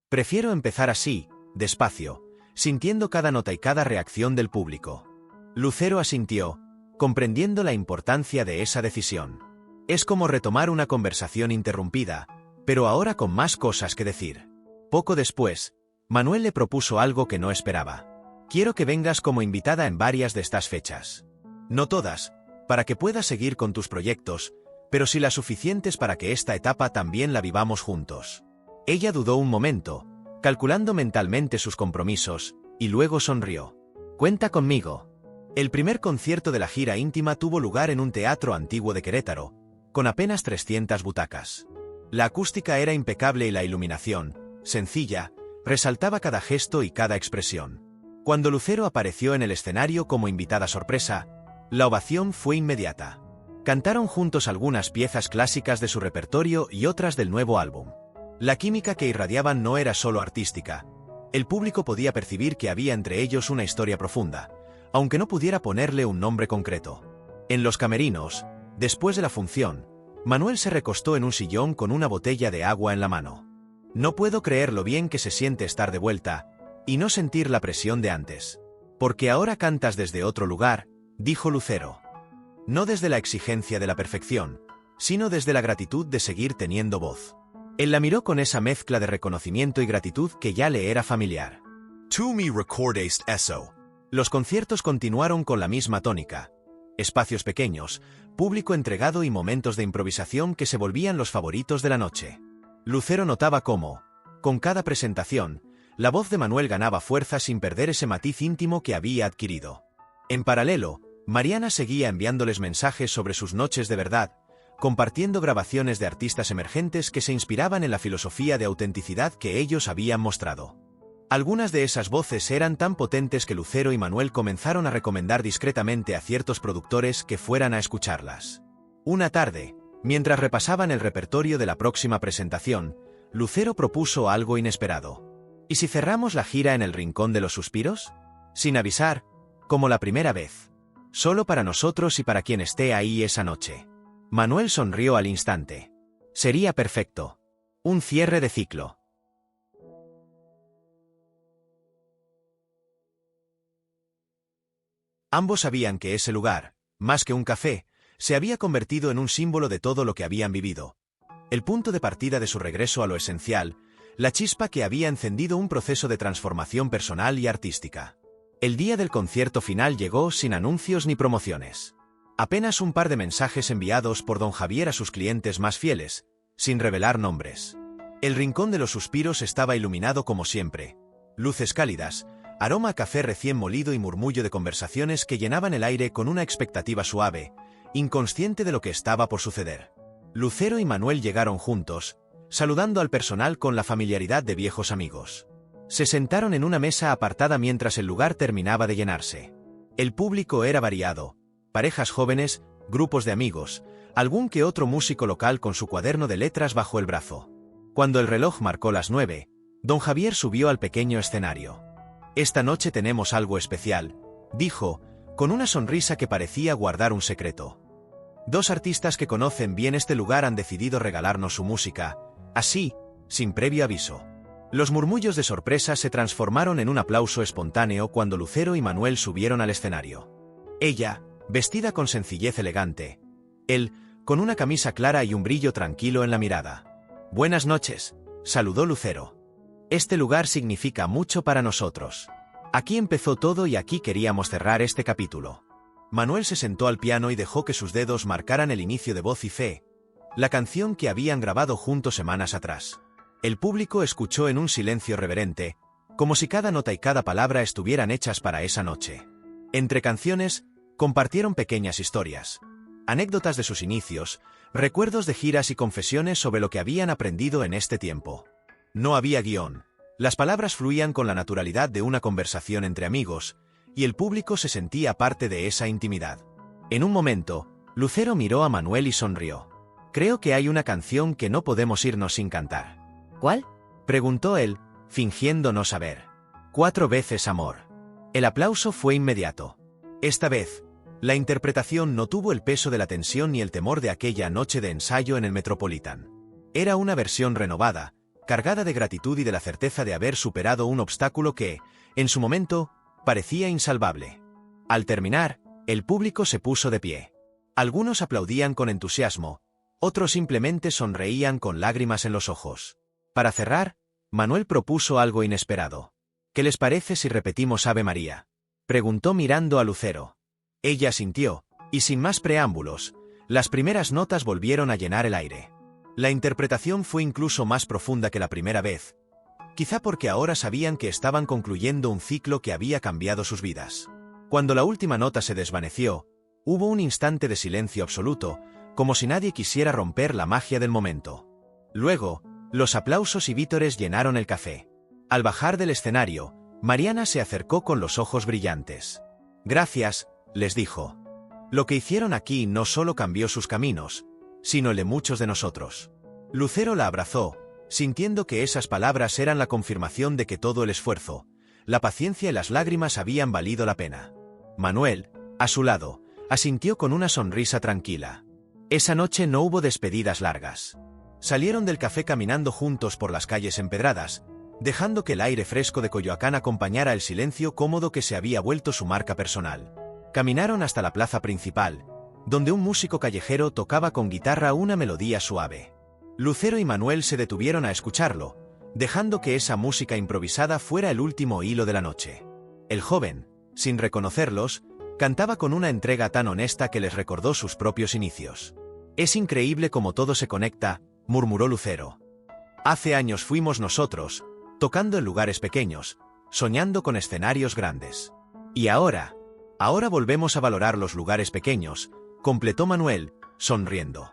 «Prefiero empezar así, despacio, sintiendo cada nota y cada reacción del público». Lucero asintió, comprendiendo la importancia de esa decisión. Es como retomar una conversación interrumpida, pero ahora con más cosas que decir. Poco después, Manuel le propuso algo que no esperaba. «Quiero que vengas como invitada en varias de estas fechas. No todas, para que puedas seguir con tus proyectos, pero sí las suficientes para que esta etapa también la vivamos juntos». Ella dudó un momento, calculando mentalmente sus compromisos, y luego sonrió. «Cuenta conmigo». El primer concierto de la gira íntima tuvo lugar en un teatro antiguo de Querétaro, con apenas 300 butacas. La acústica era impecable y la iluminación, sencilla, resaltaba cada gesto y cada expresión. Cuando Lucero apareció en el escenario como invitada sorpresa, la ovación fue inmediata. Cantaron juntos algunas piezas clásicas de su repertorio y otras del nuevo álbum. La química que irradiaban no era solo artística. El público podía percibir que había entre ellos una historia profunda, aunque no pudiera ponerle un nombre concreto. En los camerinos, después de la función, Manuel se recostó en un sillón con una botella de agua en la mano. «No puedo creer lo bien que se siente estar de vuelta, y no sentir la presión de antes. Porque ahora cantas desde otro lugar», dijo Lucero. «No desde la exigencia de la perfección, sino desde la gratitud de seguir teniendo voz». Él la miró con esa mezcla de reconocimiento y gratitud que ya le era familiar. «Tú me recordaste eso». Los conciertos continuaron con la misma tónica. Espacios pequeños, público entregado y momentos de improvisación que se volvían los favoritos de la noche. Lucero notaba cómo, con cada presentación, la voz de Manuel ganaba fuerza sin perder ese matiz íntimo que había adquirido. En paralelo, Mariana seguía enviándoles mensajes sobre sus noches de verdad, compartiendo grabaciones de artistas emergentes que se inspiraban en la filosofía de autenticidad que ellos habían mostrado. Algunas de esas voces eran tan potentes que Lucero y Manuel comenzaron a recomendar discretamente a ciertos productores que fueran a escucharlas. Una tarde, mientras repasaban el repertorio de la próxima presentación, Lucero propuso algo inesperado. ¿Y si cerramos la gira en el Rincón de los Suspiros? Sin avisar, como la primera vez. Solo para nosotros y para quien esté ahí esa noche. Manuel sonrió al instante. Sería perfecto. Un cierre de ciclo. Ambos sabían que ese lugar, más que un café, se había convertido en un símbolo de todo lo que habían vivido. El punto de partida de su regreso a lo esencial, la chispa que había encendido un proceso de transformación personal y artística. El día del concierto final llegó sin anuncios ni promociones. Apenas un par de mensajes enviados por don Javier a sus clientes más fieles, sin revelar nombres. El Rincón de los Suspiros estaba iluminado como siempre. Luces cálidas, aroma a café recién molido y murmullo de conversaciones que llenaban el aire con una expectativa suave, inconsciente de lo que estaba por suceder. Lucero y Manuel llegaron juntos, saludando al personal con la familiaridad de viejos amigos. Se sentaron en una mesa apartada mientras el lugar terminaba de llenarse. El público era variado, parejas jóvenes, grupos de amigos, algún que otro músico local con su cuaderno de letras bajo el brazo. Cuando el reloj marcó las 9, don Javier subió al pequeño escenario. «Esta noche tenemos algo especial», dijo, con una sonrisa que parecía guardar un secreto. «Dos artistas que conocen bien este lugar han decidido regalarnos su música, así, sin previo aviso». Los murmullos de sorpresa se transformaron en un aplauso espontáneo cuando Lucero y Manuel subieron al escenario. Ella, vestida con sencillez elegante. Él, con una camisa clara y un brillo tranquilo en la mirada. «Buenas noches», saludó Lucero. «Este lugar significa mucho para nosotros. Aquí empezó todo y aquí queríamos cerrar este capítulo». Manuel se sentó al piano y dejó que sus dedos marcaran el inicio de Voz y Fe, la canción que habían grabado juntos semanas atrás. El público escuchó en un silencio reverente, como si cada nota y cada palabra estuvieran hechas para esa noche. Entre canciones, compartieron pequeñas historias, anécdotas de sus inicios, recuerdos de giras y confesiones sobre lo que habían aprendido en este tiempo. No había guión. Las palabras fluían con la naturalidad de una conversación entre amigos, y el público se sentía parte de esa intimidad. En un momento, Lucero miró a Manuel y sonrió. «Creo que hay una canción que no podemos irnos sin cantar». ¿Cuál?, preguntó él, fingiendo no saber. 4 veces amor. El aplauso fue inmediato. Esta vez, la interpretación no tuvo el peso de la tensión ni el temor de aquella noche de ensayo en el Metropolitan. Era una versión renovada, cargada de gratitud y de la certeza de haber superado un obstáculo que, en su momento, parecía insalvable. Al terminar, el público se puso de pie. Algunos aplaudían con entusiasmo, otros simplemente sonreían con lágrimas en los ojos. Para cerrar, Manuel propuso algo inesperado. «¿Qué les parece si repetimos Ave María?», preguntó mirando a Lucero. Ella asintió, y sin más preámbulos, las primeras notas volvieron a llenar el aire. La interpretación fue incluso más profunda que la primera vez, quizá porque ahora sabían que estaban concluyendo un ciclo que había cambiado sus vidas. Cuando la última nota se desvaneció, hubo un instante de silencio absoluto, como si nadie quisiera romper la magia del momento. Luego, los aplausos y vítores llenaron el café. Al bajar del escenario, Mariana se acercó con los ojos brillantes. «Gracias», les dijo. «Lo que hicieron aquí no solo cambió sus caminos, sino el de muchos de nosotros». Lucero la abrazó, sintiendo que esas palabras eran la confirmación de que todo el esfuerzo, la paciencia y las lágrimas habían valido la pena. Manuel, a su lado, asintió con una sonrisa tranquila. Esa noche no hubo despedidas largas. Salieron del café caminando juntos por las calles empedradas, dejando que el aire fresco de Coyoacán acompañara el silencio cómodo que se había vuelto su marca personal. Caminaron hasta la plaza principal, donde un músico callejero tocaba con guitarra una melodía suave. Lucero y Manuel se detuvieron a escucharlo, dejando que esa música improvisada fuera el último hilo de la noche. El joven, sin reconocerlos, cantaba con una entrega tan honesta que les recordó sus propios inicios. «Es increíble cómo todo se conecta», murmuró Lucero. «Hace años fuimos nosotros, tocando en lugares pequeños, soñando con escenarios grandes. Y ahora volvemos a valorar los lugares pequeños», completó Manuel, sonriendo.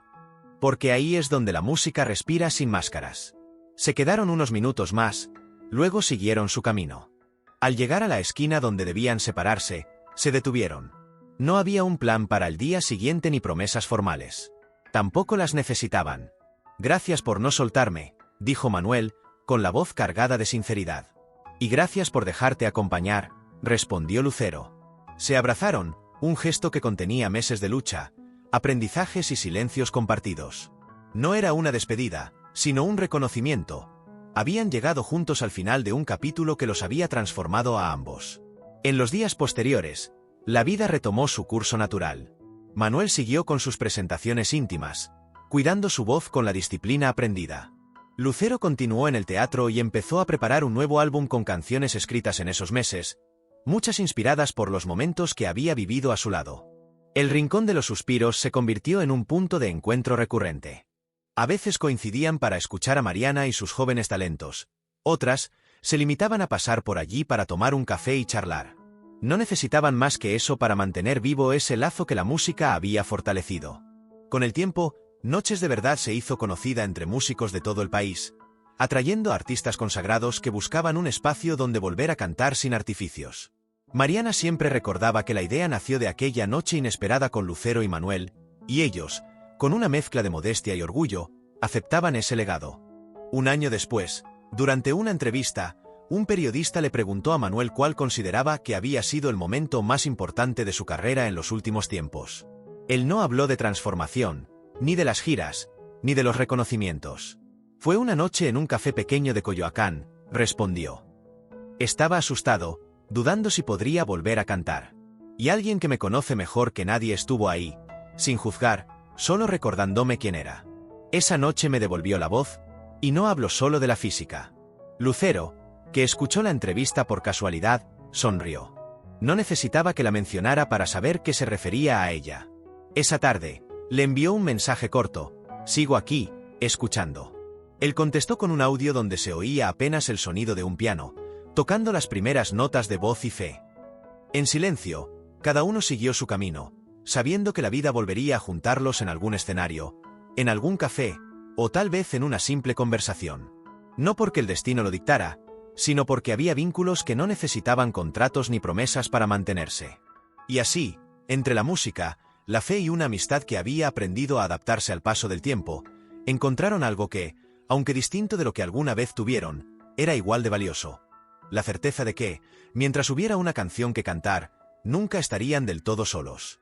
«Porque ahí es donde la música respira sin máscaras». Se quedaron unos minutos más, luego siguieron su camino. Al llegar a la esquina donde debían separarse, se detuvieron. No había un plan para el día siguiente ni promesas formales. Tampoco las necesitaban. «Gracias por no soltarme», dijo Manuel, con la voz cargada de sinceridad. «Y gracias por dejarte acompañar», respondió Lucero. Se abrazaron, un gesto que contenía meses de lucha, aprendizajes y silencios compartidos. No era una despedida, sino un reconocimiento. Habían llegado juntos al final de un capítulo que los había transformado a ambos. En los días posteriores, la vida retomó su curso natural. Manuel siguió con sus presentaciones íntimas, cuidando su voz con la disciplina aprendida. Lucero continuó en el teatro y empezó a preparar un nuevo álbum con canciones escritas en esos meses, muchas inspiradas por los momentos que había vivido a su lado. El Rincón de los Suspiros se convirtió en un punto de encuentro recurrente. A veces coincidían para escuchar a Mariana y sus jóvenes talentos, otras se limitaban a pasar por allí para tomar un café y charlar. No necesitaban más que eso para mantener vivo ese lazo que la música había fortalecido. Con el tiempo, Noches de Verdad se hizo conocida entre músicos de todo el país, atrayendo a artistas consagrados que buscaban un espacio donde volver a cantar sin artificios. Mariana siempre recordaba que la idea nació de aquella noche inesperada con Lucero y Manuel, y ellos, con una mezcla de modestia y orgullo, aceptaban ese legado. Un año después, durante una entrevista, un periodista le preguntó a Manuel cuál consideraba que había sido el momento más importante de su carrera en los últimos tiempos. Él no habló de transformación, ni de las giras, ni de los reconocimientos. Fue una noche en un café pequeño de Coyoacán, respondió. Estaba asustado, dudando si podría volver a cantar. Y alguien que me conoce mejor que nadie estuvo ahí, sin juzgar, solo recordándome quién era. Esa noche me devolvió la voz, y no hablo solo de la física. Lucero, que escuchó la entrevista por casualidad, sonrió. No necesitaba que la mencionara para saber que se refería a ella. Esa tarde, le envió un mensaje corto: sigo aquí, escuchando. Él contestó con un audio donde se oía apenas el sonido de un piano, tocando las primeras notas de voz y fe. En silencio, cada uno siguió su camino, sabiendo que la vida volvería a juntarlos en algún escenario, en algún café, o tal vez en una simple conversación. No porque el destino lo dictara, sino porque había vínculos que no necesitaban contratos ni promesas para mantenerse. Y así, entre la música, la fe y una amistad que había aprendido a adaptarse al paso del tiempo, encontraron algo que, aunque distinto de lo que alguna vez tuvieron, era igual de valioso: la certeza de que, mientras hubiera una canción que cantar, nunca estarían del todo solos.